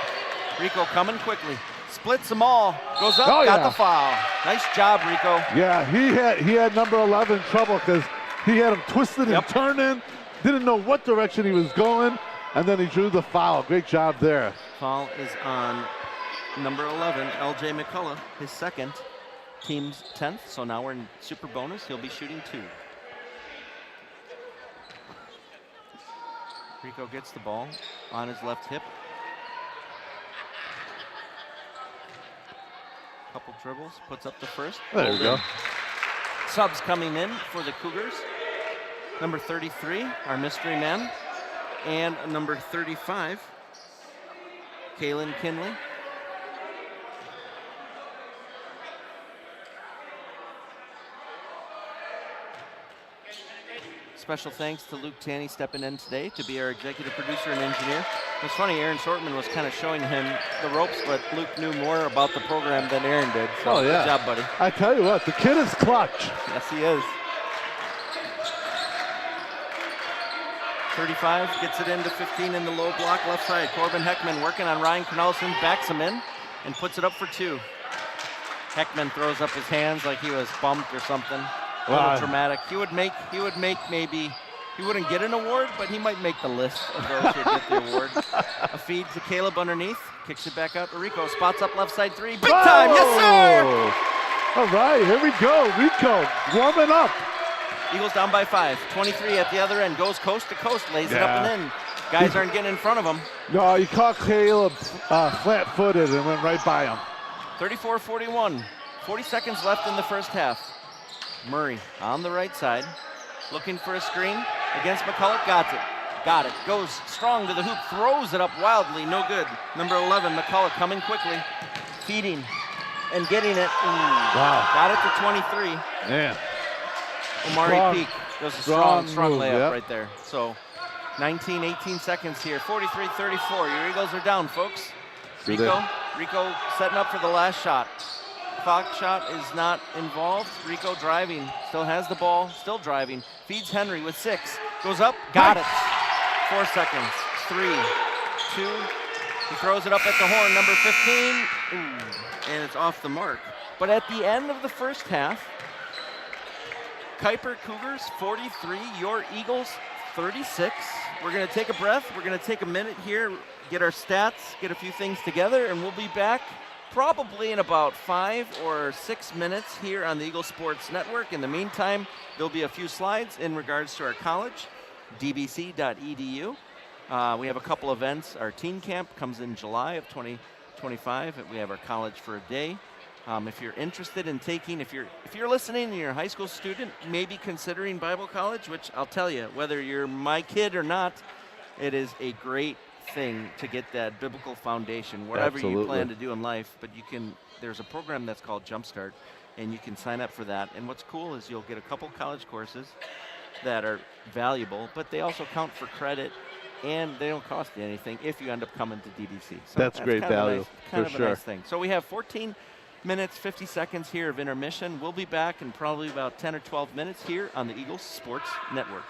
Rico coming quickly, splits them all, goes up, Oh, got yeah. the foul. Nice job, Rico. Yeah, he had number 11 trouble because he had him twisted and turning, didn't know what direction he was going, and then he drew the foul. Great job there. Foul is on number 11, LJ McCullough, his second, team's 10th. So now we're in super bonus. He'll be shooting 2. Rico gets the ball on his left hip. Couple dribbles, puts up the first. There we go. Subs coming in for the Cougars. Number 33, our mystery man, and number 35, Kalen Kinley. Special thanks to Luke Tanney stepping in today to be our executive producer and engineer. It's funny, Aaron Sortman was kind of showing him the ropes, but Luke knew more about the program than Aaron did. So good job, buddy. I tell you what, the kid is clutch. Yes, he is. 35 gets it into 15 in the low block left side. Corbin Heckman working on Ryan Cornelson, backs him in and puts it up for 2. Heckman throws up his hands like he was bumped or something. A little Wow. dramatic. He would make maybe, he wouldn't get an award, but he might make the list of those who get the award. A feed to Caleb underneath, kicks it back out to Rico, spots up left side three, big time, yes sir! All right, here we go, Rico, warming up. Eagles down by 5, 23 at the other end, goes coast to coast, lays it up and in. Guys aren't getting in front of him. No, he caught Caleb flat-footed and went right by him. 34-41, 40 seconds left in the first half. Murray on the right side, looking for a screen against McCulloch, got it, goes strong to the hoop, throws it up wildly, no good. Number 11, McCulloch coming quickly, feeding and getting it. Wow. Got it to 23. Man. Omari Peak does a strong move, layup right there. So 19, 18 seconds here, 43-34. Your Eagles are down, folks. Rico setting up for the last shot. Clock shot is not involved. Rico driving, still has the ball, still driving. Feeds Henry with 6, goes up, got it. 4 seconds, 3, 2. He throws it up at the horn, number 15, and it's off the mark. But at the end of the first half, Kuyper Cougars 43, your Eagles 36. We're gonna take a breath, we're gonna take a minute here, get our stats, get a few things together, and we'll be back probably in about 5 or 6 minutes here on the Eagle Sports Network. In the meantime, there'll be a few slides in regards to our college, dbc.edu. We have a couple events. Our teen camp comes in July of 2025. We have our college for a day. If you're interested in taking, if you're listening and you're a high school student, maybe considering Bible college, which I'll tell you, whether you're my kid or not, it is a great thing to get that biblical foundation, whatever you plan to do in life. But there's a program that's called Jumpstart, and you can sign up for that. And what's cool is you'll get a couple college courses that are valuable, but they also count for credit, and they don't cost you anything if you end up coming to DBC. So that's great value, kind of a nice thing. So we have 14 minutes, 50 seconds here of intermission. We'll be back in probably about 10 or 12 minutes here on the Eagles Sports Network.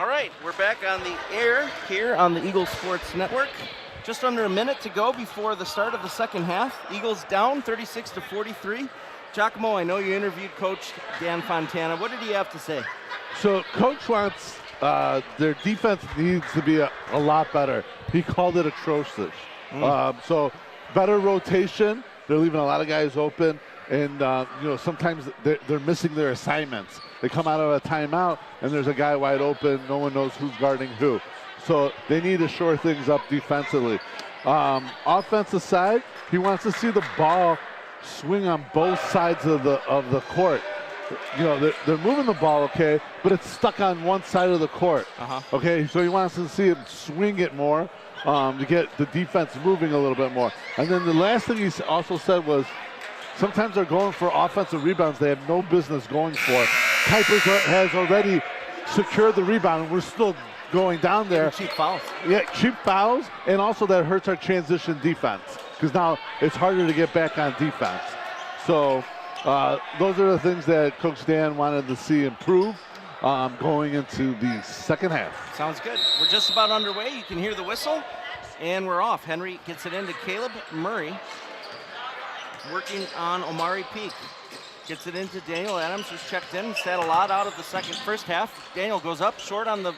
All right, we're back on the air here on the Eagle Sports Network. Just under a minute to go before the start of the second half. Eagles down 36-43. Giacomo, I know you interviewed Coach Dan Fontana. What did he have to say? So Coach wants their defense needs to be a lot better. He called it atrocious. So better rotation. They're leaving a lot of guys open, and sometimes they're missing their assignments. They come out of a timeout, and there's a guy wide open. No one knows who's guarding who. So they need to shore things up defensively. Offensive side, he wants to see the ball swing on both sides of the court. They're moving the ball, okay, but it's stuck on one side of the court. Okay, so he wants to see him swing it more to get the defense moving a little bit more. And then the last thing he also said was, sometimes they're going for offensive rebounds they have no business going for. Kuyper has already secured the rebound, and we're still going down there. Cheap fouls. Yeah, cheap fouls, and also that hurts our transition defense because now it's harder to get back on defense. So those are the things that Coach Dan wanted to see improve going into the second half. Sounds good. We're just about underway. You can hear the whistle, and we're off. Henry gets it into Caleb Murray, working on Omari Peak. Gets it into Daniel Adams, who's checked in. He's had a lot out of the first half. Daniel goes up short on the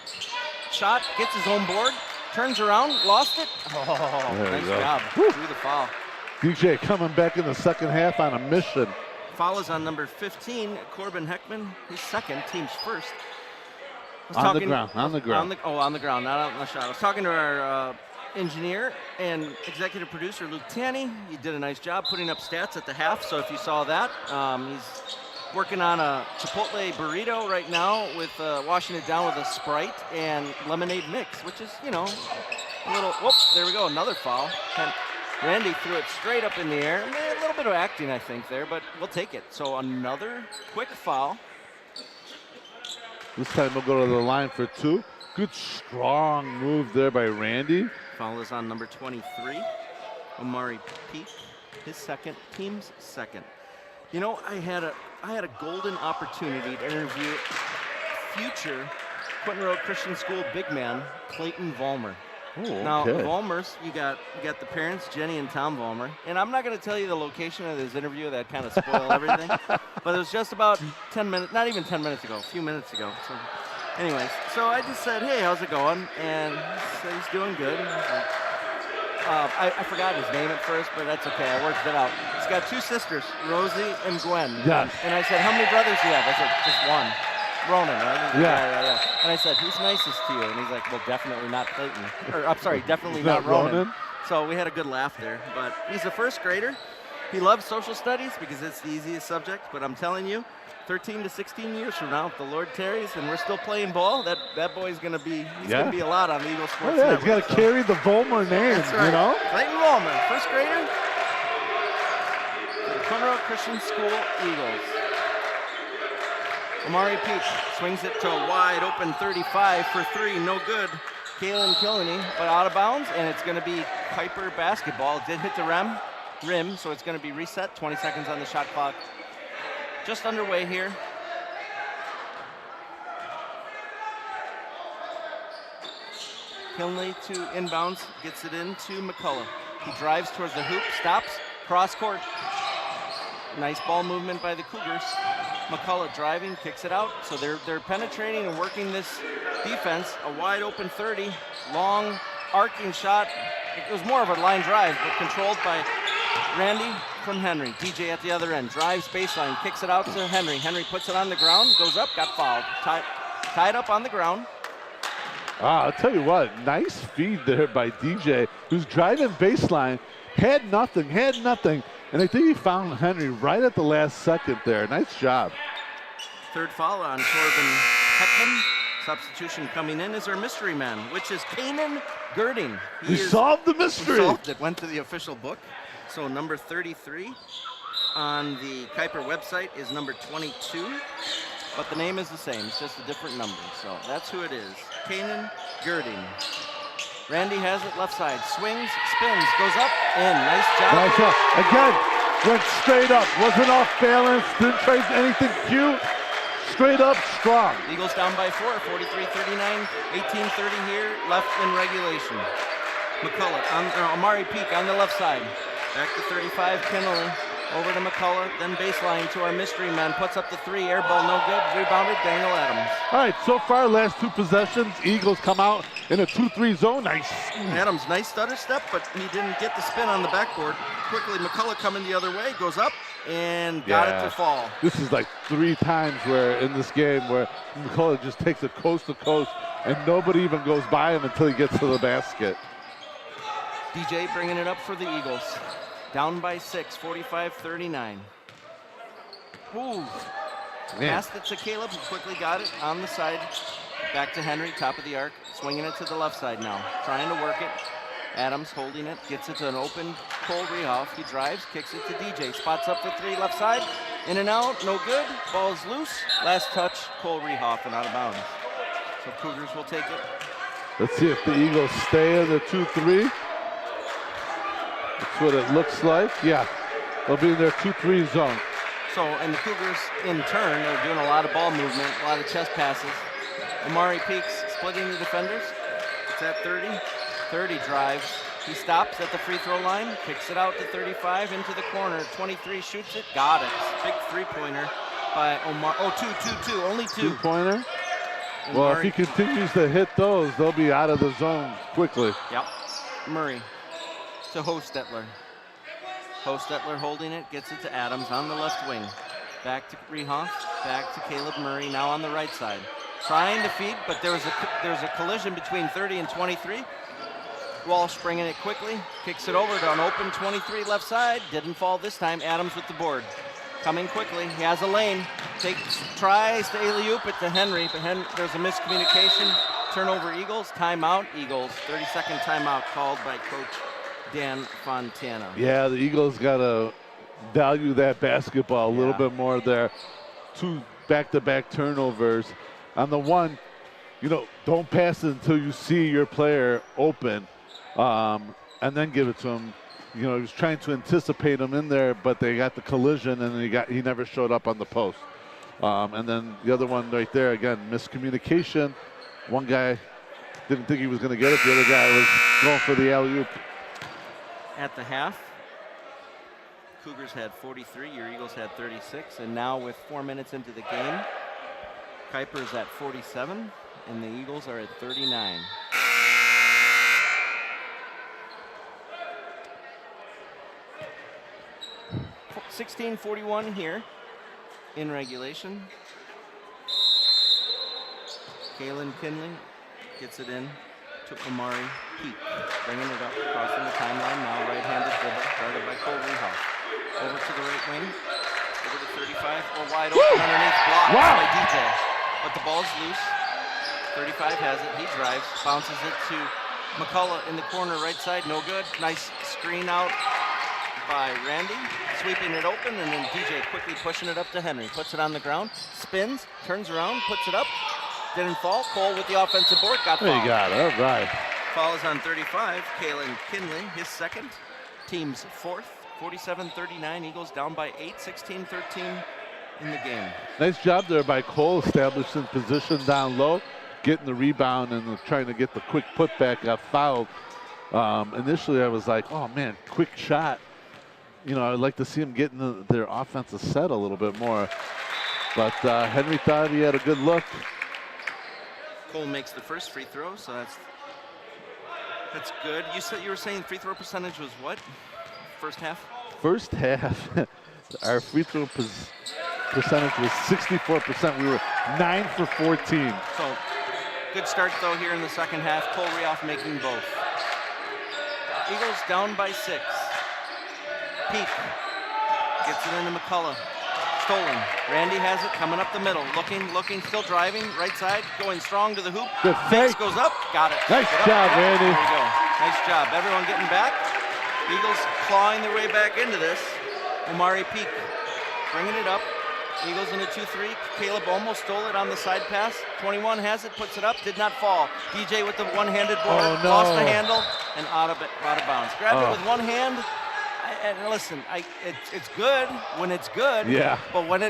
shot, gets his own board, turns around, lost it. Nice job. Drew the foul. DJ coming back in the second half on a mission. Foul is on number 15, Corbin Heckman. His second, team's first. On the ground. On the ground, not on the shot. I was talking to our engineer and executive producer Luke Tanney. He did a nice job putting up stats at the half, so if you saw that, he's working on a Chipotle burrito right now with washing it down with a Sprite and lemonade mix, which is, a little, there we go, another foul. And Randy threw it straight up in the air. A little bit of acting, I think, there, but we'll take it. So another quick foul. This time we'll go to the line for two. Good, strong move there by Randy. Foul is on number 23, Omari Peak, his second, team's second. I had a golden opportunity to interview future Quentin Road Christian School big man Clayton Vollmer. Oh, okay. Now, Vollmer's, you got the parents, Jenny and Tom Vollmer, and I'm not going to tell you the location of this interview. That kind of spoil everything. But it was just about 10 minutes, not even 10 minutes ago, a few minutes ago. So, anyways, so I just said, hey, how's it going? And he said he's doing good. I forgot his name at first, but that's okay. I worked it out. He's got two sisters, Rosie and Gwen. Yes. And I said, how many brothers do you have? I said, just one. Ronan, right? Yeah. And I said, who's nicest to you? And he's like, well, definitely not Clayton. Or, I'm sorry, definitely not Ronan. So we had a good laugh there. But he's a first grader. He loves social studies because it's the easiest subject. But I'm telling you, 13 to 16 years from now, if the Lord tarries and we're still playing ball, that boy's going to be, going to be a lot on the Eagle Sports Network. He's got to carry the Vollmer name, That's right. Clayton Vollmer, first grader. The Conroe Christian School Eagles. Omari Peak swings it to a wide open 35 for three, no good. Kalen Killeney, but out of bounds, and it's going to be Kuyper basketball. It did hit the rim, so it's going to be reset. 20 seconds on the shot clock. Just underway here. Killeney to inbounds, gets it into McCullough. He drives towards the hoop, stops, cross court. Nice ball movement by the Cougars. McCullough driving, kicks it out. So they're penetrating and working this defense. A wide open 30, long arcing shot. It was more of a line drive, but controlled by Randy from Henry. DJ at the other end, drives baseline, kicks it out to Henry. Henry puts it on the ground, goes up, got fouled. Tied up on the ground. I'll tell you what, nice feed there by DJ, who's driving baseline, had nothing, and I think he found Henry right at the last second there. Nice job. Third foul on Corbin Heckman. Substitution coming in is our mystery man, which is Kanan Girding. He solved the mystery. Solved it, went to the official book. So number 33 on the Kuyper website is number 22, but the name is the same. It's just a different number. So that's who it is. Kanan Girding. Randy has it left side, swings, spins, goes up, in. Nice job. Nice job. Again, went straight up, wasn't off balance, didn't try anything cute. straight up strong. Eagles down by 4, 43-39, 18-30 here, left in regulation. McCullough, Amari Peak on the left side. Back to 35, Kinley. Over to McCullough, then baseline to our mystery man. Puts up the 3, air ball, no good. Rebounded, Daniel Adams. All right, so far, last 2 possessions, Eagles come out in a 2-3 zone. Nice. Adams, nice stutter step, but he didn't get the spin on the backboard. Quickly, McCullough coming the other way, goes up, and got it to fall. This is like 3 times where in this game where McCullough just takes it coast to coast, and nobody even goes by him until he gets to the basket. DJ bringing it up for the Eagles. Down by 6, 45-39. Ooh. Passed it to Caleb, who quickly got it on the side. Back to Henry, top of the arc. Swinging it to the left side now. Trying to work it. Adams holding it. Gets it to an open Cole Rehoff. He drives, kicks it to DJ. Spots up for 3, left side. In and out, no good. Ball's loose. Last touch, Cole Rehoff and out of bounds. So Cougars will take it. Let's see if the Eagles stay in the 2-3. That's what it looks like. Yeah, they'll be in their 2-3 zone. So, and the Cougars, in turn, are doing a lot of ball movement, a lot of chest passes. Amari Peaks splitting the defenders. It's at 30. 30 drives. He stops at the free throw line, kicks it out to 35 into the corner. 23 shoots it, got it. Big 3-pointer by Omar. Oh, 2, only 2. 2-pointer. Well, if he continues to hit those, they'll be out of the zone quickly. Yep. Murray to Hostetler. Hostetler holding it, gets it to Adams on the left wing. Back to Rehoff, back to Caleb Murray, now on the right side. Trying to feed, but there's a collision between 30 and 23. Walsh bringing it quickly, kicks it over to an open 23 left side. Didn't fall this time. Adams with the board. Coming quickly, he has a lane. Tries to alley-oop it to Henry, but there's a miscommunication. Turnover Eagles, timeout Eagles. 30-second timeout called by Coach Dan Fontana. Yeah, the Eagles got to value that basketball a little bit more there. 2 back-to-back turnovers. On the one, don't pass it until you see your player open, and then give it to him. He was trying to anticipate him in there, but they got the collision, and he never showed up on the post. And then the other one right there, again, miscommunication. One guy didn't think he was going to get it. The other guy was going for the alley-oop. At the half, Cougars had 43, your Eagles had 36, and now with 4 minutes into the game, Kuyper is at 47, and the Eagles are at 39. .16:41 here in regulation. Kalen Kinley gets it in to Amari Peak, bringing it up, crossing the timeline now, right-handed dribble, guarded by Cole Rehoff. Over to the right wing, over to 35, wide open underneath, blocked by DJ. But the ball's loose. 35 has it, he drives, bounces it to McCullough in the corner, right side, no good. Nice screen out by Randy, sweeping it open, and then DJ quickly pushing it up to Henry. Puts it on the ground, spins, turns around, puts it up. Didn't fall. Cole with the offensive board, got fouled. There you got it, all right. Foul is on 35, Kalen Kinley, his second, team's fourth. 47-39, Eagles down by 8, 16-13 in the game. Nice job there by Cole, establishing position down low, getting the rebound and trying to get the quick putback. Got fouled. Initially, I was like, oh man, quick shot. I'd like to see him getting their offensive set a little bit more. But Henry thought he had a good look. Cole makes the first free throw, so that's good. You were saying free throw percentage was what? First half? First half, our free throw percentage was 64%. We were 9 for 14. So good start though here in the second half. Cole Rehoff making both. Eagles down by 6. Peak gets it into McCullough. Stolen. Randy has it coming up the middle. Looking, still driving. Right side, going strong to the hoop. Good fake. Goes up, got it. Nice job, Randy. There we go. Nice job. Everyone getting back. Eagles clawing their way back into this. Omari Peak bringing it up. Eagles in a 2-3. Caleb almost stole it on the side pass. 21 has it, puts it up, did not fall. DJ with the one-handed board, lost the handle, and out of bounds. Grabbed it with one hand. And listen, it's good when it's good. Yeah. But when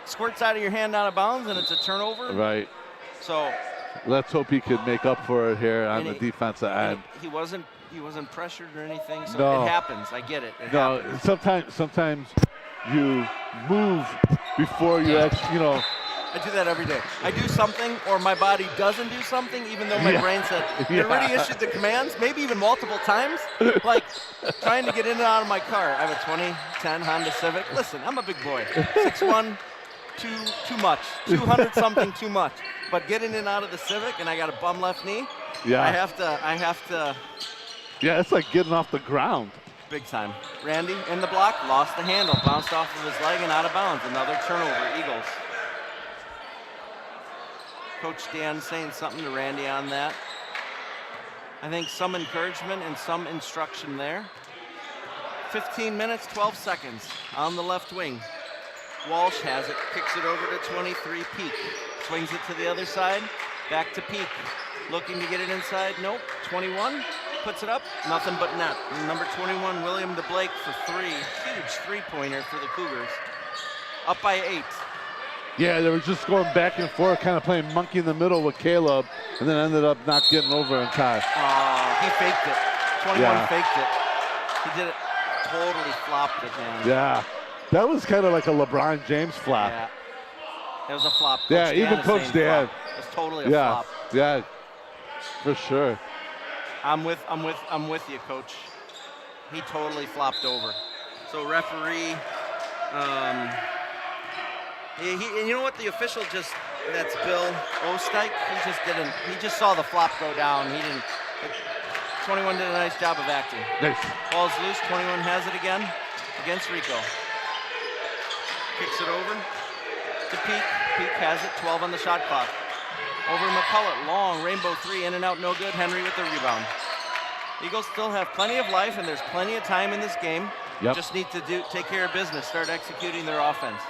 squirts out of your hand out of bounds, and it's a turnover. Right. So let's hope he could make up for it here on the he- defensive end. He wasn't pressured or anything, so No. it happens. I get it. It No, happens. sometimes you move before you actually, I do that every day. I do something, or my body doesn't do something, even though my Yeah. brain said, you already issued the commands, maybe even multiple times. Like trying to get in and out of my car. I have a 2010 Honda Civic. Listen, I'm a big boy. 6'1", too much. 200 something too much. But getting in and out of the Civic, and I got a bum left knee. Yeah. I have to. Yeah, it's like getting off the ground. Big time. Randy in the block, lost the handle, bounced off of his leg and out of bounds. Another turnover, Eagles. Coach Dan saying something to Randy on that. I think some encouragement and some instruction there. 15 minutes, 12 seconds on the left wing. Walsh has it, kicks it over to 23, Peak. Swings it to the other side, back to Peak. Looking to get it inside, nope. 21, puts it up, nothing but net. And number 21, William DeBlake for three. Huge three-pointer for the Cougars. Up by 8. Yeah, they were just going back and forth, kind of playing monkey in the middle with Caleb, and then ended up not getting over in time. He faked it. 21 Yeah. faked it. He did it, totally flopped it, man. Yeah, that was kind of like a LeBron James flop. Yeah. It was a flop. Coach Yeah, Dan even is Coach saying Dan. flop. It was totally a Yeah, flop. yeah, for sure. I'm with you, Coach. He totally flopped over. So referee, and you know what? The official that's Bill Osteich. He just saw the flop go down. 21 did a nice job of acting. Nice. Ball's loose. 21 has it again against Rico. Kicks it over to Peak. Peak has it. 12 on the shot clock. Over McCullough. Long rainbow three. In and out. No good. Henry with the rebound. Eagles still have plenty of life, and there's plenty of time in this game. Yep. Just need to take care of business. Start executing their offense.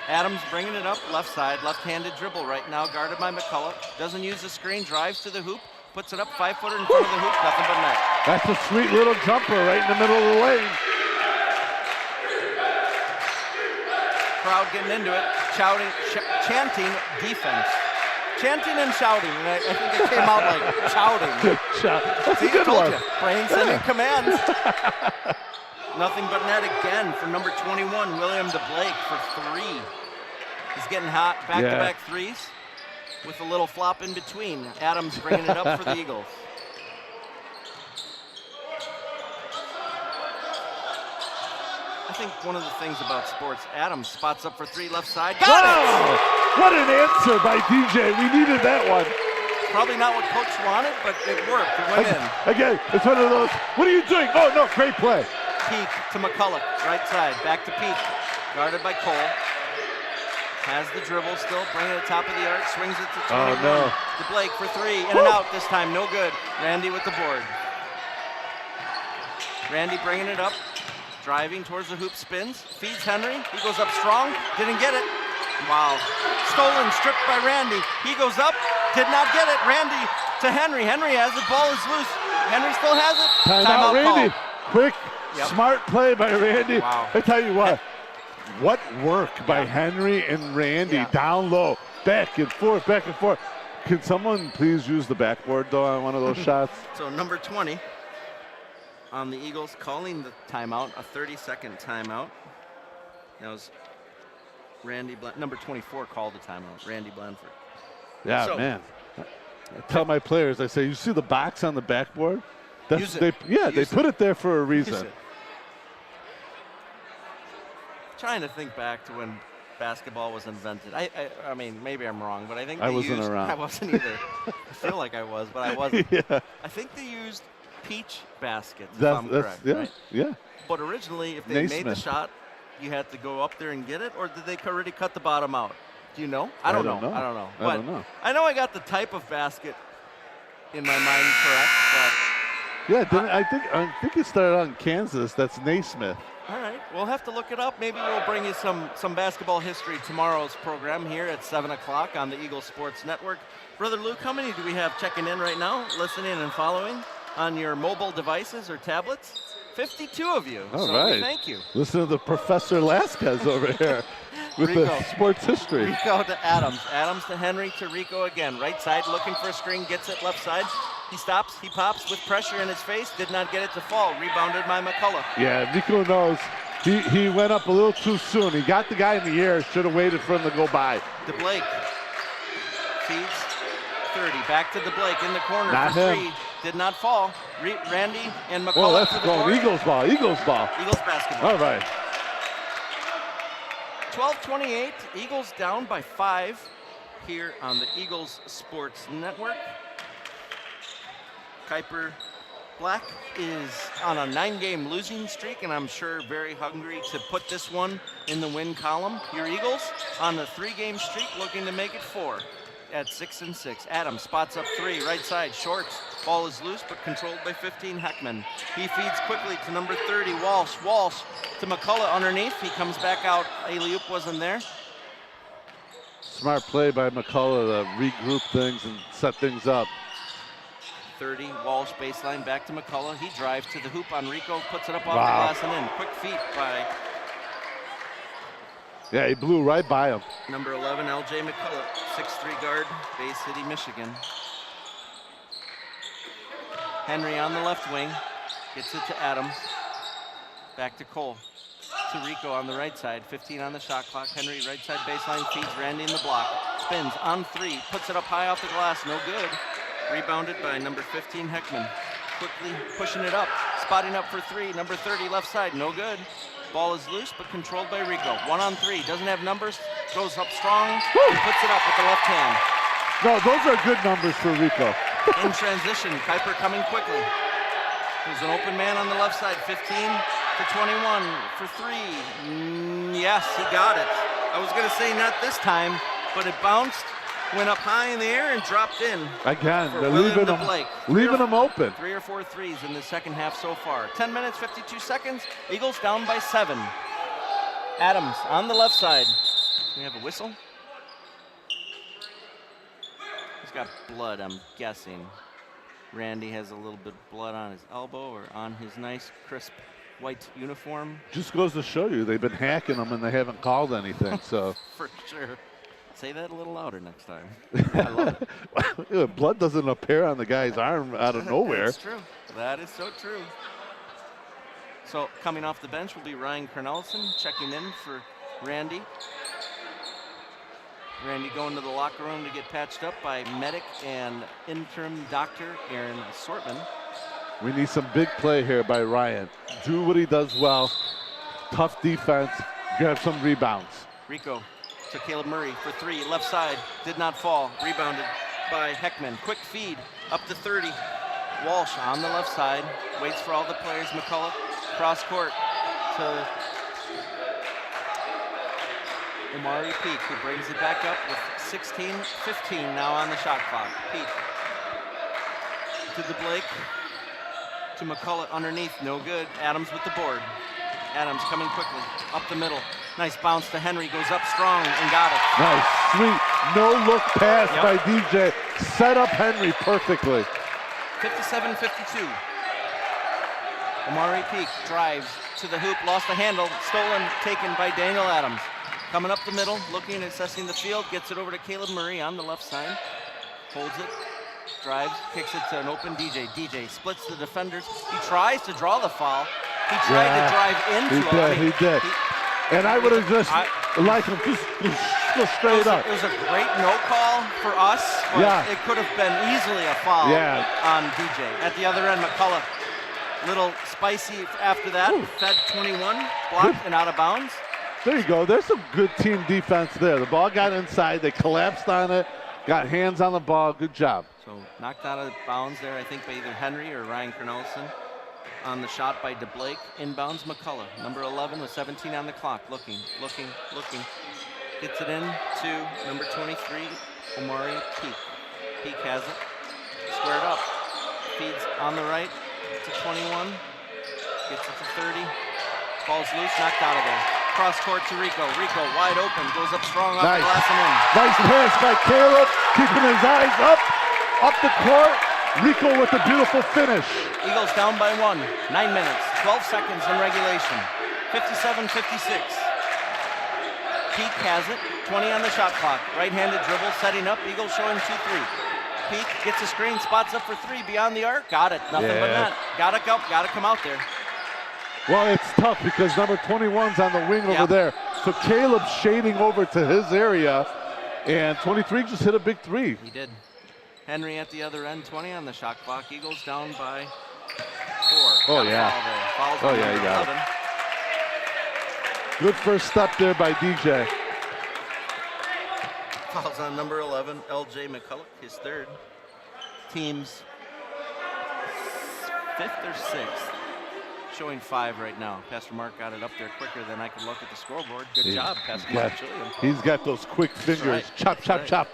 Adams bringing it up left side. Left-handed dribble right now. Guarded by McCullough. Doesn't use the screen. Drives to the hoop. Puts it up 5-footer in front of the hoop. Nothing but net. That's a sweet little jumper right in the middle of the lane. Crowd getting into it, shouting, chanting defense. Chanting and shouting, and I think it came out like shouting. Good shot. That's See, a good I told one. you, brain sending commands. Nothing but net again for number 21, William DeBlake for three. He's getting hot, back-to-back threes with a little flop in between. Adams bringing it up for the Eagles. I think one of the things about sports, Adams spots up for three left side. Got it! What an answer by DJ. We needed that one. Probably not what coach wanted, but it worked. It went in. Again, it's one of those, what are you doing? Oh, no, great play. Peak to McCullough, right side, back to Peak. Guarded by Cole. Has the dribble still, bringing it to the top of the arc, swings it to 21. Oh, no. To Blake for three, in and out this time, no good. Randy with the board. Randy bringing it up, driving towards the hoop, spins, feeds Henry. He goes up strong, didn't get it. Wow. Stolen, stripped by Randy. He goes up, did not get it. Randy to Henry. Henry has it, ball is loose. Henry still has it. Timeout, Randy. Call. Quick, Yep. smart play by Randy. Wow. I tell you what work by Henry and Randy down low, back and forth, back and forth. Can someone please use the backboard though on one of those shots? So number 20 on the Eagles calling the timeout, a 30-second timeout. That was Randy, number 24 called the timeout, Randy Blanford. Yeah, So- man. I tell my players, I say, you see the box on the backboard? Use it. They put it there for a reason. Use it. Trying to think back to when basketball was invented. I mean, maybe I'm wrong, but I think I wasn't around. I wasn't either. I feel like I was, but I wasn't. Yeah. I think they used peach baskets, if That's, I'm correct, yeah, right? yeah. But originally, if they made the Naismith. shot, you had to go up there and get it, or did they already cut the bottom out? Do you know? I don't know. I don't But know. I know I got the type of basket in my mind correct, Yeah, I think it started out in Kansas. That's Naismith. but all right, we'll have to look it up. Maybe we'll bring you some basketball history tomorrow's program here at 7 o'clock on the Eagle Sports Network. Brother Luke, how many do we have checking in right now, listening and following on your mobile devices or tablets? 52 of you. All so right. Thank you. Listen to the Professor Lasquez over here. with the sports history. Rico to Adams. Adams to Henry to Rico again. Right side looking for a screen, gets it left side. He stops, he pops with pressure in his face, did not get it to fall. Rebounded by McCullough. Yeah, Rico knows. He went up a little too soon. He got the guy in the air, should have waited for him to go by. DeBlake feeds 30. Back to DeBlake in the corner Not for him. 3. Did not fall. Randy and McCullough Oh, that's to the going. board. Eagles ball. Eagles ball. Eagles basketball. All right. 12-28. Eagles down by 5 here on the Eagles Sports Network. Kuyper Black is on a 9-game losing streak, and I'm sure very hungry to put this one in the win column. Your Eagles on a 3-game streak, looking to make it 4 at 6-6. Adams spots up 3, right side, short. Ball is loose, but controlled by 15, Heckman. He feeds quickly to number 30, Walsh. Walsh to McCullough underneath. He comes back out. Alley-oop wasn't there. Smart play by McCullough to regroup things and set things up. 30, Walsh baseline, back to McCullough. He drives to the hoop on Rico, puts it up off Wow. the glass and in. Quick feet by Yeah, he blew right by him. number 11, LJ McCullough, 6'3" guard, Bay City, Michigan. Henry on the left wing, gets it to Adams. Back to Cole, to Rico on the right side, 15 on the shot clock. Henry right side baseline, feeds Randy in the block. Spins on 3, puts it up high off the glass, no good. Rebounded by number 15, Heckman. Quickly pushing it up, spotting up for 3, number 30 left side, no good. Ball is loose, but controlled by Rico. 1 on 3, doesn't have numbers, goes up strong, and puts it up with the left hand. No, those are good numbers for Rico. In transition, Kuyper coming quickly. There's an open man on the left side, 15 to 21 for 3. Yes, he got it. I was gonna say not this time, but it bounced, went up high in the air and dropped in. Again, For they're William leaving DeBlake. him open. 3 or 4 threes in the second half so far. 10 minutes, 52 seconds. Eagles down by 7. Adams on the left side. We have a whistle. He's got blood, I'm guessing. Randy has a little bit of blood on his elbow or on his nice, crisp white uniform. Just goes to show you they've been hacking them and they haven't called anything. So For sure. Say that a little louder next time. I love it. blood doesn't appear on the guy's arm out of nowhere. That's true. That is so true. So coming off the bench will be Ryan Cornelison checking in for Randy. Randy going to the locker room to get patched up by medic and interim doctor Aaron Sortman. We need some big play here by Ryan. Do what he does well. Tough defense. Grab some rebounds. Rico to Caleb Murray for 3, left side, did not fall, rebounded by Heckman. Quick feed up to 30. Walsh on the left side, waits for all the players. McCullough cross court to Omari Peak, who brings it back up with 16-15 now on the shot clock. Peak to the Blake, to McCullough underneath, no good. Adams with the board. Adams coming quickly, up the middle. Nice bounce to Henry, goes up strong and got it. Nice, sweet, no-look pass Yep. by DJ. Set up Henry perfectly. 57-52. Omari Peak drives to the hoop, lost the handle, stolen, taken by Daniel Adams. Coming up the middle, looking, assessing the field, gets it over to Caleb Murray on the left side. Holds it, drives, kicks it to an open DJ. DJ splits the defenders. He tries to draw the foul. He tried to drive into he him. did, I mean, he did. And I would have just liked him just go straight up. It was a great no call for us, but Yeah. it could have been easily a foul on DJ. At the other end, McCullough, little spicy after that, fed 21, blocked and out of bounds. There you go. There's some good team defense there. The ball got inside. They collapsed on it, got hands on the ball. Good job. So knocked out of bounds there, I think, by either Henry or Ryan Cornelison. On the shot by DeBlake. Inbounds McCullough, number 11 with 17 on the clock. Looking. Gets it in to number 23, Omari Peak. Peak has it. Squared up. Feeds on the right to 21. Gets it to 30. Ball's loose, knocked out of there. Cross court to Rico. Rico wide open, goes up strong off the glass and in. Nice pass by Caleb, keeping his eyes up the court. Rico with a beautiful finish. Eagles down by 1. 9 minutes, 12 seconds in regulation. 57-56. Peak has it. 20 on the shot clock. Right-handed dribble, setting up. Eagles showing 2-3. Peak gets a screen, spots up for 3 beyond the arc. Got it. Nothing but net. Gotta go. Gotta come out there. Well, it's tough because number 21's on the wing over there. So Caleb's shading over to his area, and 23 just hit a big 3. He did. Henry at the other end, 20 on the shot clock. Eagles down by 4. Oh, yeah. Fouls Oh, yeah, you got it. Good first step there by DJ. Fouls on number 11, LJ McCulloch, his 3rd. Team's 5th or 6th. Showing 5 right now. Pastor Mark got it up there quicker than I could look at the scoreboard. Good job, Pastor Mark. He's got those quick fingers. Right. Chop, chop, chop.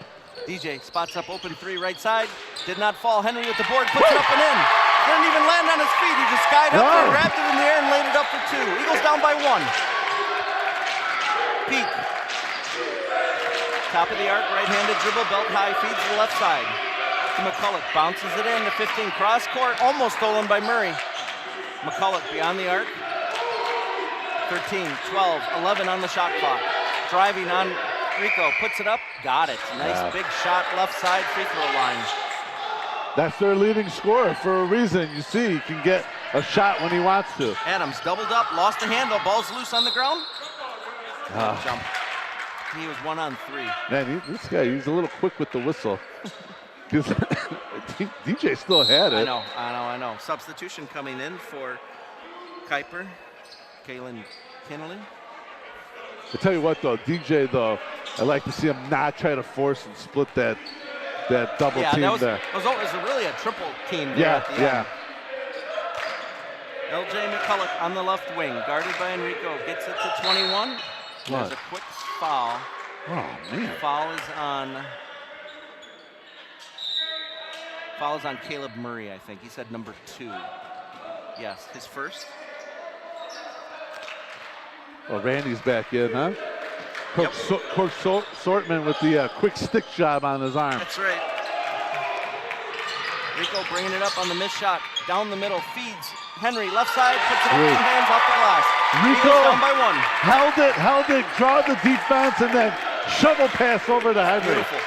DJ spots up open 3 right side. Did not fall. Henry with the board, puts it up and in. Didn't even land on his feet. He just skied up there, grabbed it in the air, and laid it up for 2. Eagles down by 1. Peak. Top of the arc, right-handed dribble, belt high, feeds to the left side. To McCulloch, bounces it in to 15. Cross court, almost stolen by Murray. McCulloch beyond the arc. 13, 12, 11 on the shot clock. Driving on Rico, puts it up, got it. Nice big shot, left side, free throw line. That's their leading scorer for a reason. You see, he can get a shot when he wants to. Adams doubled up, lost the handle, ball's loose on the ground. Jump. He was 1 on 3. Man, this guy, he's a little quick with the whistle. DJ still had it. I know. Substitution coming in for Kuyper, Kalen Kinnelly. I tell you what, though, DJ, though, I like to see him not try to force and split that double team there. It was really a triple team there at the end. LJ McCulloch on the left wing, guarded by Enrico, gets it to 21. There's a quick foul. Oh, man. Foul is on Caleb Murray, I think. He said number 2. Yes, his first. Well, Randy's back in, huh? Coach Sortman with the quick stick job on his arm. That's right. Rico bringing it up on the missed shot. Down the middle, feeds. Henry, left side, puts it up 2 hands off the glass. Rico down by 1. Held it, draw the defense, and then shovel pass over to Henry. Beautiful.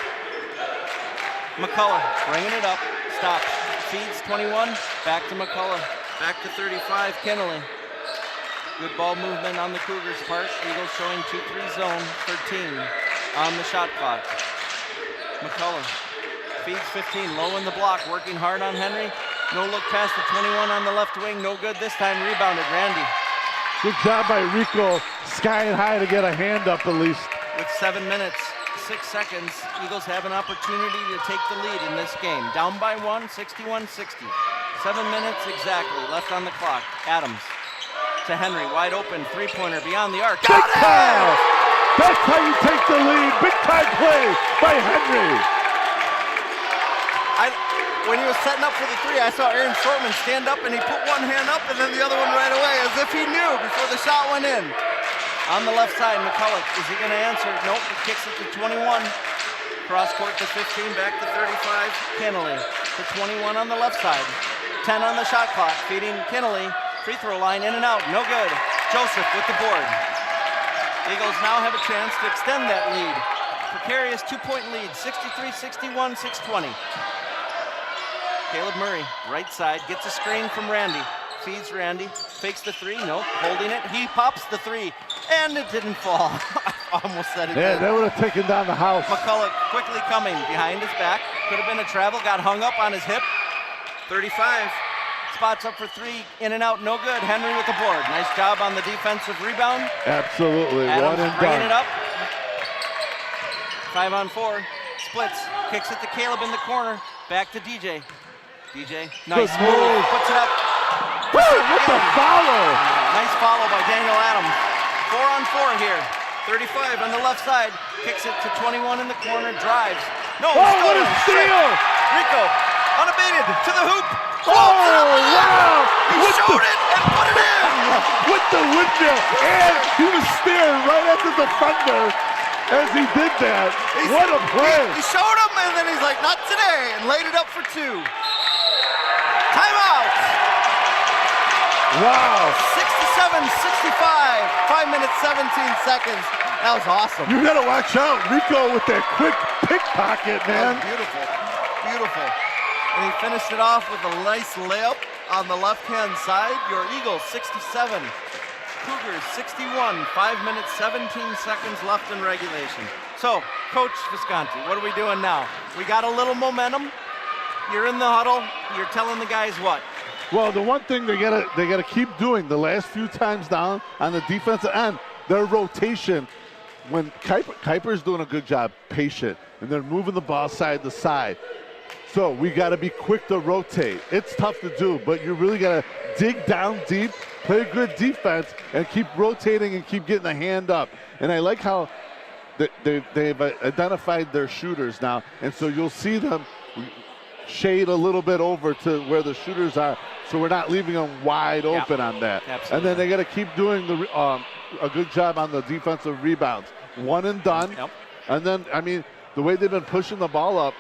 McCulloch bringing it up, stops, feeds 21, back to McCulloch, back to 35, Kinnelly. Good ball movement on the Cougars' part. Eagles showing 2-3 zone, 13 on the shot clock. McCulloch feeds 15, low in the block, working hard on Henry. No look past the 21 on the left wing, no good this time, rebounded Randy. Good job by Rico, skying high to get a hand up at least. With 7 minutes, 6 seconds, Eagles have an opportunity to take the lead in this game. Down by 1, 61-60. 7 minutes exactly left on the clock. Adams to Henry, wide open, 3-pointer beyond the arc. Got it! That's how you take the lead. Big time play by Henry. When he was setting up for the 3, I saw Aaron Shortman stand up and he put one hand up and then the other one right away as if he knew before the shot went in. On the left side, McCulloch, is he going to answer? Nope, he kicks it to 21. Cross court to 15, back to 35. Kinnelly to 21 on the left side. 10 on the shot clock, feeding Kinnelly. Free throw line in and out, no good. Joseph with the board. Eagles now have a chance to extend that lead. Precarious 2-point lead, 63-61, 6:20. Caleb Murray, right side, gets a screen from Randy. Feeds Randy, fakes the 3, nope, holding it. He pops the 3, and it didn't fall. I almost said it did. They would have taken down the house. McCulloch quickly coming behind his back. Could have been a travel, got hung up on his hip. 35, spots up for 3, in and out, no good. Henry with the board. Nice job on the defensive rebound. Absolutely, Adams one and bringing done. it up. 5 on 4, splits, kicks it to Caleb in the corner. Back to DJ. DJ, nice move, puts it up. Woo, what the follow! Nice follow by Daniel Adams. 4 on 4 here. 35 on the left side, kicks it to 21 in the corner, drives. No, what a steal! Rico, unabated, to the hoop. Oh, wow! He showed it and put it in! With the windmill, and he was staring right at the defender as he did that. What a play! He showed him, and then he's like, not today, and laid it up for 2. Timeout! Wow. 67-65, 5 minutes, 17 seconds. That was awesome. You gotta watch out, Rico, with that quick pickpocket, man. That was beautiful, beautiful. And he finished it off with a nice layup on the left-hand side. Your Eagles 67, Cougars 61, 5 minutes, 17 seconds left in regulation. So, Coach Visconti, what are we doing now? We got a little momentum. You're in the huddle. You're telling the guys what? Well, the one thing they gotta keep doing the last few times down on the defensive end, their rotation. When Kuyper's doing a good job, patient, and they're moving the ball side to side. So we got to be quick to rotate. It's tough to do, but you really got to dig down deep, play good defense, and keep rotating and keep getting the hand up. And I like how they've identified their shooters now, and so you'll see them shade a little bit over to where the shooters are, so we're not leaving them wide open on that. Absolutely. And then they got to keep doing a good job on the defensive rebounds. One and done. Yep. And then, I mean, the way they've been pushing the ball up,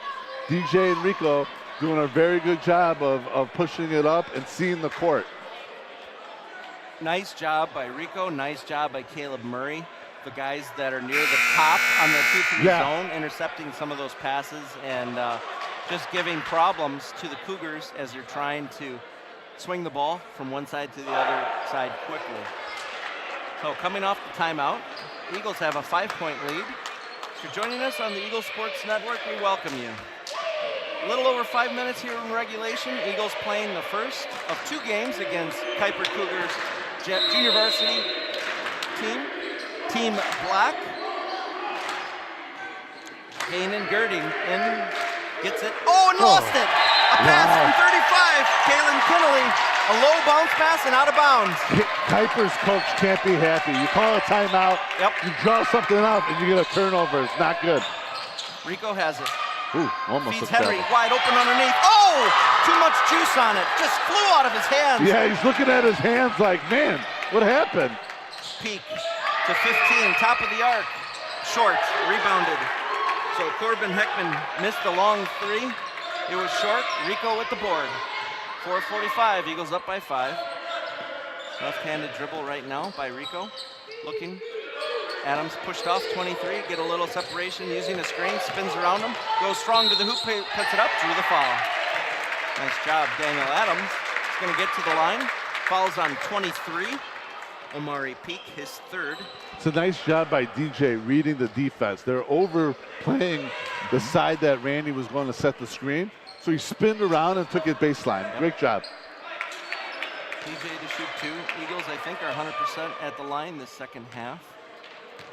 DJ and Rico doing a very good job of pushing it up and seeing the court. Nice job by Rico. Nice job by Caleb Murray. The guys that are near the top on the 2-3 zone, intercepting some of those passes and just giving problems to the Cougars as they're trying to swing the ball from one side to the other side quickly. So coming off the timeout, Eagles have a 5-point lead. If you're joining us on the Eagles Sports Network, we welcome you. A little over 5 minutes here in regulation. Eagles playing the first of 2 games against Kuyper Cougars junior varsity team, Team Black. Kanan Girding in, gets it. Oh, and lost it! A pass from 35, Kalen Kinnelly. A low bounce pass and out of bounds. Kuyper's coach can't be happy. You call a timeout, you draw something up, and you get a turnover. It's not good. Rico has it. Ooh, almost Feeds a Henry, foul. wide open underneath. Oh, too much juice on it. Just flew out of his hands. Yeah, he's looking at his hands like, man, what happened? Peak to 15, top of the arc. Short, rebounded. So Corbin Heckman missed a long 3. It was short. Rico with the board. 4:45, Eagles up by 5. Left-handed dribble right now by Rico. Looking. Adams pushed off 23, get a little separation using a screen, spins around him, goes strong to the hoop, puts it up, drew the foul. Nice job, Daniel Adams. He's going to get to the line. Fouls on 23. Omari Peak, his 3rd. It's a nice job by DJ reading the defense. They're overplaying the side that Randy was going to set the screen. So he spinned around and took it baseline. Yep. Great job. DJ to shoot 2. Eagles, I think, are 100% at the line this second half.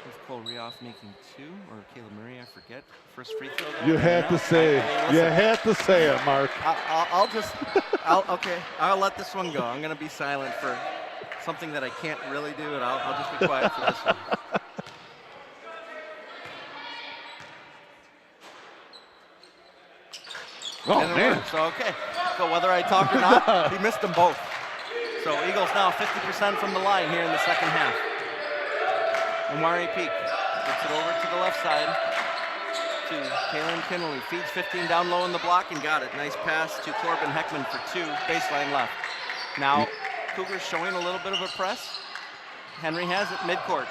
With Cole Rioff making 2, or Caleb Murray, I forget. First free throw. You had to say it. You had to say it, Mark. Okay, I'll let this one go. I'm going to be silent for something that I can't really do, and I'll just be quiet for this one. Oh, and it man. works. So, okay. So whether I talk or not, he missed them both. So Eagles now 50% from the line here in the second half. Omari Peak gets it over to the left side to Kalen Kinnelly. Feeds 15 down low in the block and got it. Nice pass to Corbin Heckman for 2. Baseline left. Now Cougars showing a little bit of a press. Henry has it midcourt.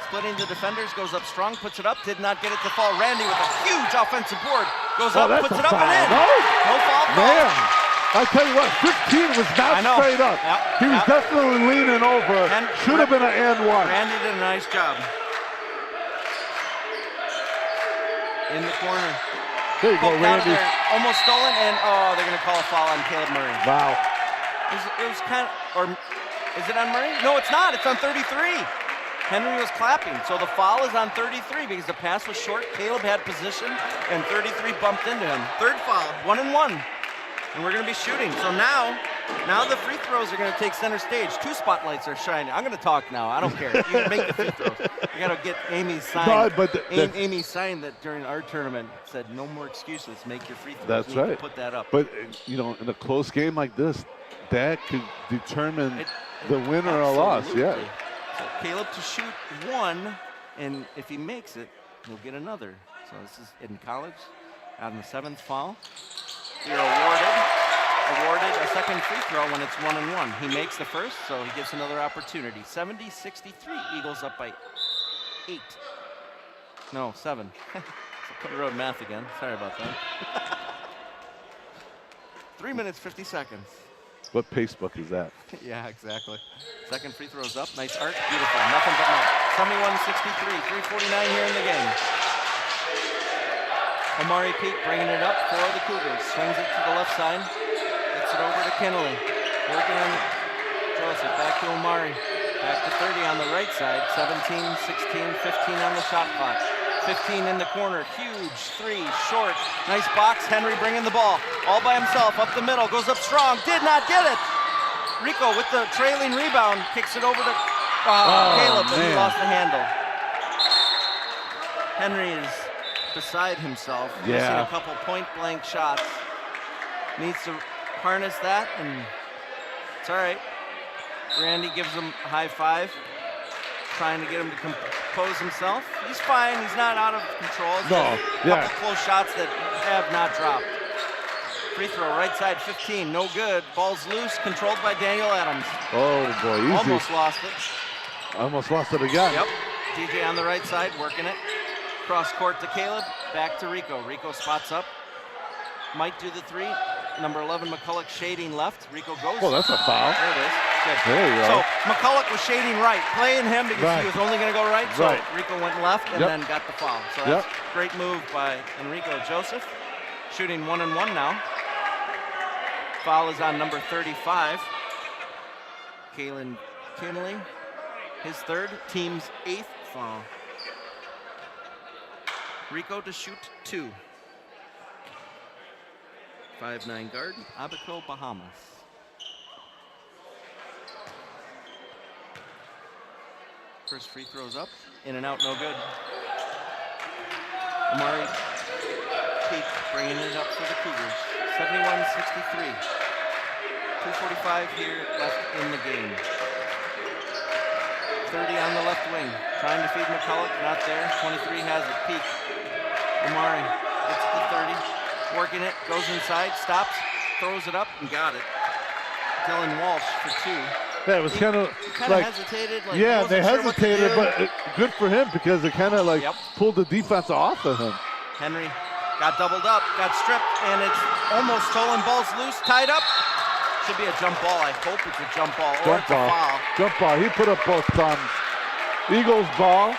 Splitting the defenders, goes up strong, puts it up, did not get it to fall. Randy with a huge offensive board. Goes up, puts it up and in. No foul call. Man, I tell you what, 15 was not straight up. Yep. He was definitely leaning over. Should have been an and 1. Randy did a nice job. In the corner. There you go, Randy. Almost stolen, and they're going to call a foul on Caleb Murray. Wow. It was kind of, or is it on Murray? No, it's not. It's on 33. Henry was clapping, so the foul is on 33 because the pass was short. Caleb had position, and 33 bumped into him. 3rd foul, 1 and 1. And we're going to be shooting. So now the free throws are going to take center stage. 2 spotlights are shining. I'm going to talk now. I don't care. You can make the free throws. You got to get Amy's sign. No, but Amy's sign that during our tournament said no more excuses. Make your free throws. That's right. Put that up. But you know, in a close game like this, that could determine the winner or loss. Yeah. So Caleb to shoot 1, and if he makes it, he'll get another. So this is in college, on the 7th foul. You're awarded a second free throw when it's 1 and 1. He makes the first, so he gets another opportunity. 70-63, Eagles up by 8. No, 7. So road math again. Sorry about that. 3 minutes, 50 seconds. What pace book is that? Yeah, exactly. Second free throw's up. Nice arc. Beautiful. Nothing but net. 71-63. 3:49 here in the game. Omari Peak bringing it up for the Cougars. Swings it to the left side. Gets it over to Kennelly. Working on Joseph. Back to Omari. Back to 30 on the right side. 17, 16, 15 on the shot clock. 15 in the corner. Huge three. Short. Nice box. Henry bringing the ball. All by himself. Up the middle. Goes up strong. Did not get it. Rico with the trailing rebound. Kicks it over to Caleb, but he lost the handle. Henry is beside himself. Missing a couple point-blank shots. Needs to harness that, and it's all right. Randy gives him a high five, trying to get him to compose himself. He's fine. He's not out of control. No, couple close shots that have not dropped. Free throw, right side, 15, no good. Ball's loose, controlled by Daniel Adams. Oh, boy, easy. Almost lost it. Almost lost it again. Yep. DJ on the right side, working it. Cross court to Caleb, back to Rico. Rico spots up, might do the three. Number 11, McCulloch shading left. Rico goes. Oh, that's a foul. There it is. Good. There you go. So McCulloch was shading right, playing him because he was only going to go right. So Rico went left and then got the foul. So that's a great move by Enrico Joseph. Shooting 1-and-1 now. Foul is on number 35. Kalen Kinley, his third, team's 8th foul. Rico to shoot 2. 5'9" guard, Abaco, Bahamas. First free throw's up, in and out, no good. Omari Peak bringing it up for the Cougars. 71-63. 2:45 here left in the game. 30 on the left wing, trying to feed McCulloch, not there. 23 has it, Peak. Omari gets to 30, working it, goes inside, stops, throws it up, and got it. Dylan Walsh for 2. Yeah, it was kind of like hesitated. Like yeah, they sure hesitated, but good for him because it kind of like pulled the defense off of him. Henry got doubled up, got stripped, and it's almost stolen. Ball's loose, tied up. Should be a jump ball. I hope it's a jump ball or it's a foul. Jump ball. He put up both thumbs. Eagles ball.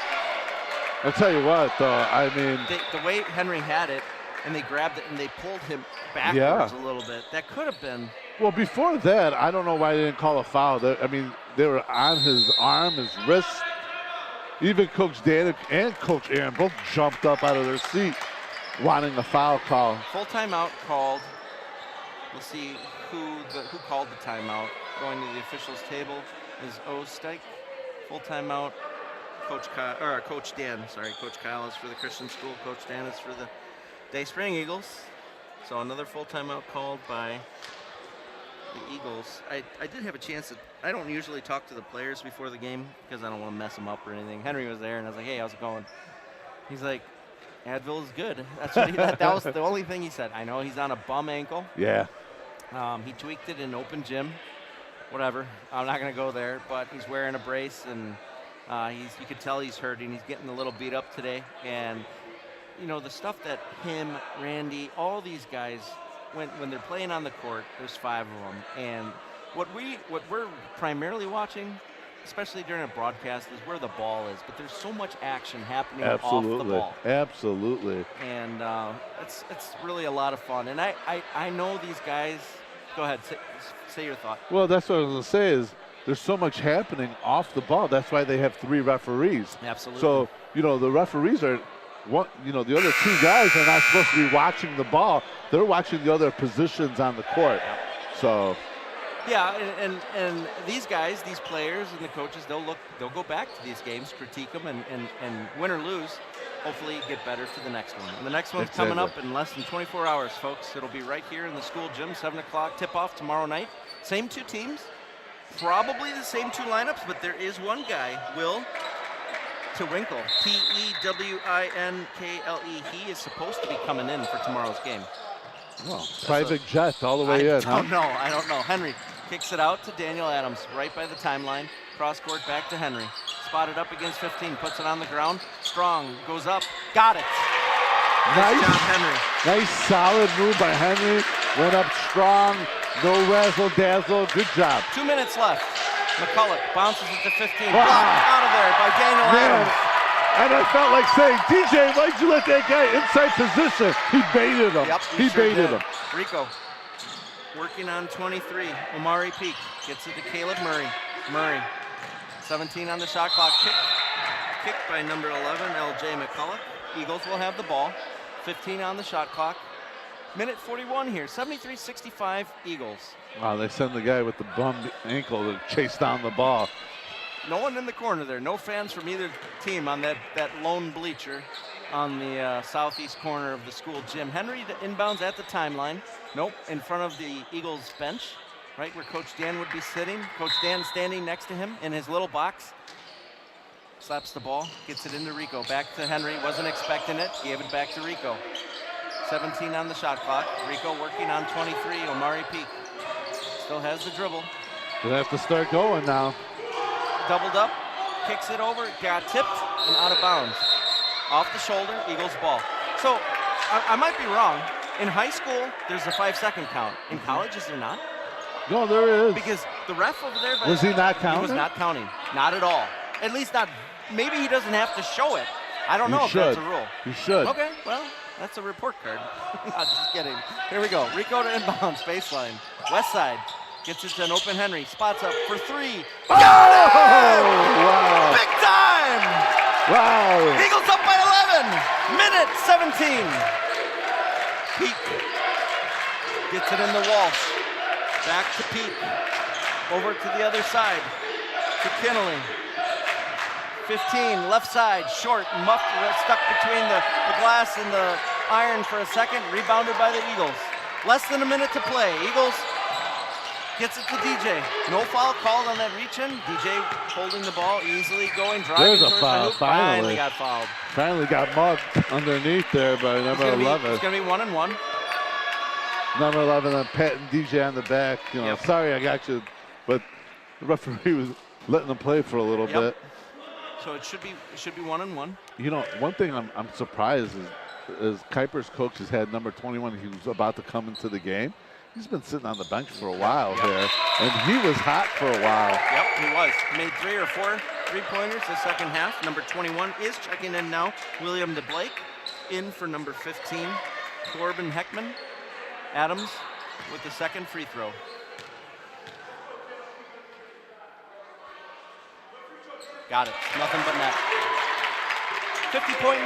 I'll tell you what, though. I mean, the way Henry had it, and they grabbed it and they pulled him backwards a little bit. That could have been. Well, before that, I don't know why they didn't call a foul. I mean, they were on his arm, his wrist. Even Coach Dan and Coach Aaron both jumped up out of their seat wanting a foul call. Full timeout called. We'll see who called the timeout. Going to the officials table is Osteik. Full timeout. Coach Dan. Sorry, Coach Kyle is for the Christian school. Coach Dan is for the Day Spring Eagles. So another full timeout called by the Eagles. I did have a chance to. I don't usually talk to the players before the game because I don't want to mess them up or anything. Henry was there, and I was like, "Hey, how's it going?" He's like, "Advil is good." That's what that was the only thing he said. I know he's on a bum ankle. Yeah. He tweaked it in open gym. Whatever. I'm not going to go there, but he's wearing a brace, and you could tell he's hurting. He's getting a little beat up today, and you know the stuff that him, Randy, all these guys. When they're playing on the court, there's 5 of them, and what we're primarily watching, especially during a broadcast, is where the ball is. But there's so much action happening off the ball. Absolutely. And it's really a lot of fun. And I know these guys. Go ahead, say your thought. Well, that's what I was going to say is there's so much happening off the ball. That's why they have 3 referees. Absolutely. So the referees are. The other 2 guys are not supposed to be watching the ball. They're watching the other positions on the court. So. Yeah, and these guys, these players and the coaches, they'll go back to these games, critique them, and win or lose, hopefully get better for the next one. And the next one's coming up in less than 24 hours, folks. It'll be right here in the school gym, 7 o'clock tip-off tomorrow night. Same 2 teams, probably the same 2 lineups, but there is one guy, Will Tewinkle, Tewinkle. He is supposed to be coming in for tomorrow's game. Well, private jet all the way in. I don't know. Henry kicks it out to Daniel Adams right by the timeline. Cross court back to Henry. spotted up against 15, puts it on the ground. Strong, goes up, got it. Nice job, Henry. Nice solid move by Henry. Went up strong, no razzle dazzle. Good job. 2 minutes left. McCulloch bounces it to 15. Wow. Blocked out of there by Daniel Man, Adams. and I felt like saying, DJ, why'd you let that guy inside position? He baited him. Yep, he sure baited did. him. Rico working on 23. Omari Peak gets it to Caleb Murray. Murray, 17 on the shot clock. Kicked by number 11, LJ McCulloch. Eagles will have the ball. 15 on the shot clock. Minute 41 here. 73-65 Eagles. Wow, they send the guy with the bummed ankle to chase down the ball. No one in the corner there. No fans from either team on that lone bleacher on the southeast corner of the school gym. Henry inbounds at the timeline. Nope, in front of the Eagles bench, right where Coach Dan would be sitting. Coach Dan standing next to him in his little box. Slaps the ball, gets it into Rico. Back to Henry, wasn't expecting it. Gave it back to Rico. 17 on the shot clock. Rico working on 23, Omari Peak. Still has the dribble. They have to start going now. Doubled up, kicks it over, got tipped and out of bounds. Off the shoulder, Eagles ball. So, I might be wrong. In high school, there's a 5-second count. In college, is there not? No, there is. Because the ref over there... Was he not He counting? was not counting. Not at all. At least not... Maybe he doesn't have to show it. I don't know You if should. that's a rule. You should. Okay, well, that's a report card. I'm just kidding. Here we go. Rico to inbounds, baseline. West side gets it to an open Henry. Spots up for 3. Oh! Wow. Big time! Wow. Eagles up by 11. Minute 17. Peak gets it in the Walsh. Back to Peak. Over to the other side. To Kinnelly. 15, left side, short, muffed, stuck between the glass and the iron for a second, rebounded by the Eagles. Less than a minute to play. Eagles gets it to DJ. No foul called on that reach-in. DJ holding the ball, easily going, driving There's a towards foul, the hoop. finally. Got fouled. Finally got mugged underneath there by number 11. It's going to be 1-1. Number 11, and patting DJ on the back. You know, Yep. sorry I got you, but the referee was letting them play for a little Yep. bit. So it should be 1-1. You know, one thing I'm surprised is Kuyper's coach has had number 21. He was about to come into the game. He's been sitting on the bench for a while here, and he was hot for a while. Yep, he was. Made 3 or 4 3-pointers the second half. Number 21 is checking in now. William DeBlake in for number 15. Corbin Heckman. Adams with the second free throw. Got it. Nothing but net. 50.9.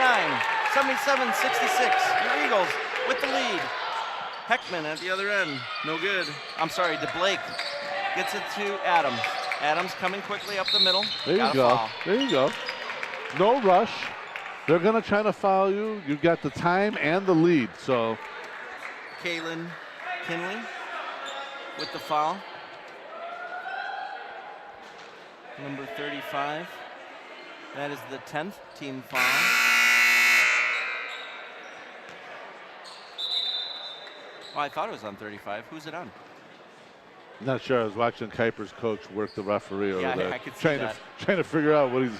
77-66. Your Eagles with the lead. Heckman at the other end. No good. I'm sorry, DeBlake gets it to Adams. Adams coming quickly up the middle. There you Got a go. foul. There you go. No rush. They're going to try to foul you. You've got the time and the lead, so. Kalen Kinley with the foul. Number 35. That is the 10th team foul. Oh, I thought it was on 35. Who's it on? Not sure. I was watching Kuyper's coach work the referee over Yeah, there. I could see trying that. trying to figure out what he's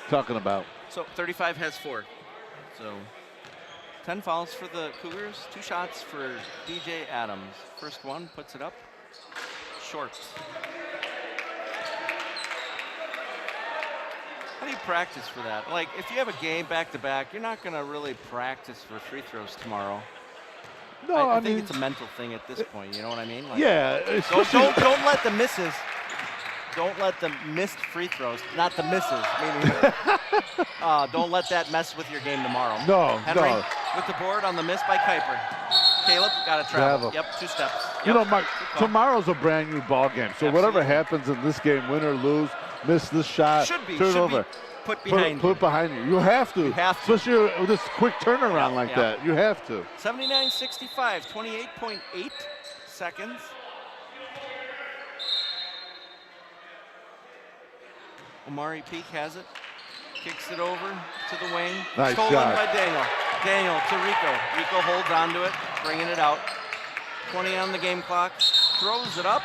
talking about. So 35 has 4. So 10 fouls for the Cougars, 2 shots for DJ Adams. First one, puts it up, short. How do you practice for that? Like, if you have a game back-to-back, you're not going to really practice for free throws tomorrow. No, I I think mean, it's a mental thing at this point, you know what I mean? Like, yeah. Don't let the misses. Don't let the missed free throws, not the misses, meaning don't let that mess with your game tomorrow. No, Henry no. with the board on the miss by Kuyper. Caleb got to travel. Yep, 2 steps. You Yep. know, Mark, tomorrow's a brand new ball game. So whatever Absolutely. happens in this game, win or lose, miss this shot, Should be turnover, put behind put it behind you. You have to. You have to. Especially with this quick turnaround like yeah. that. You have to. 79-65, 28.8 seconds. Omari Peak has it, kicks it over to the wing. Nice Stolen shot. by Daniel. Daniel to Rico. Rico holds onto it, bringing it out. 20 on the game clock. Throws it up.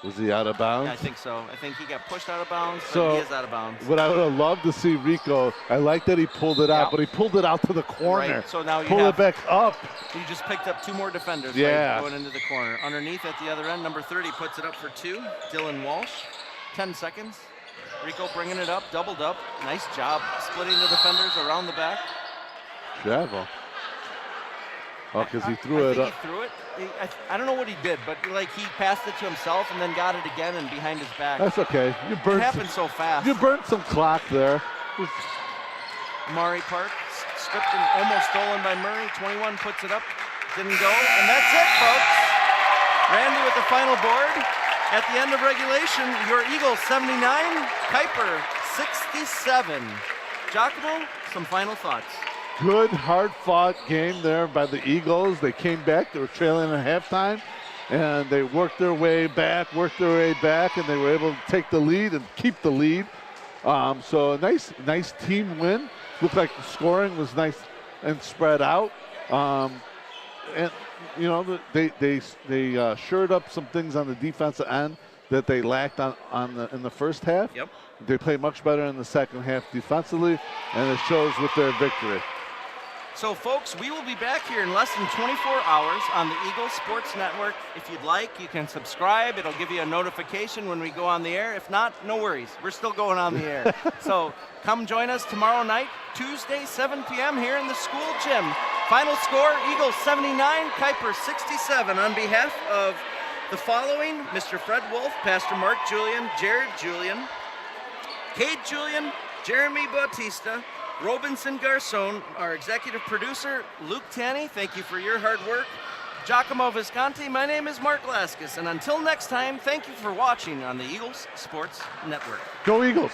Was he out of bounds? Yeah, I think so. I think he got pushed out of bounds, but So, he is out of bounds. What I would have loved to see Rico, I like that he pulled it out, Yeah. but he pulled it out to the corner. Right, so now you pull have, it back up. you just picked up 2 more defenders Yeah. right, going into the corner. Underneath at the other end, number 30 puts it up for 2. Dylan Walsh, 10 seconds. Rico bringing it up, doubled up. Nice job splitting the defenders around the back. Travel. Oh, because he threw I it think up. he threw it. I don't know what he did, but like he passed it to himself and then got it again and behind his back. That's okay. You It burned happened so fast. You burnt some clock there. Murray Park, stripped and almost stolen by Murray. 21 puts it up, didn't go, and that's it, folks. Randy with the final board. At the end of regulation, your Eagles 79, Kuyper 67. Giacomo, some final thoughts. Good, hard-fought game there by the Eagles. They came back. They were trailing at halftime, and they worked their way back, and they were able to take the lead and keep the lead. So a nice team win. Looked like the scoring was nice and spread out. And you know they shored up some things on the defensive end that they lacked in the first half. Yep. They played much better in the second half defensively, and it shows with their victory. So, folks, we will be back here in less than 24 hours on the Eagles Sports Network. If you'd like, you can subscribe. It'll give you a notification when we go on the air. If not, no worries. We're still going on the air. So come join us tomorrow night, Tuesday, 7 p.m. here in the school gym. Final score, Eagles 79, Kuyper 67. On behalf of the following, Mr. Fred Wolf, Pastor Mark Julian, Jared Julian, Cade Julian, Jeremy Bautista, Robinson Garcon, our executive producer, Luke Tanney, thank you for your hard work. Giacomo Visconti, my name is Mark Laskus, and until next time, thank you for watching on the Eagles Sports Network. Go Eagles!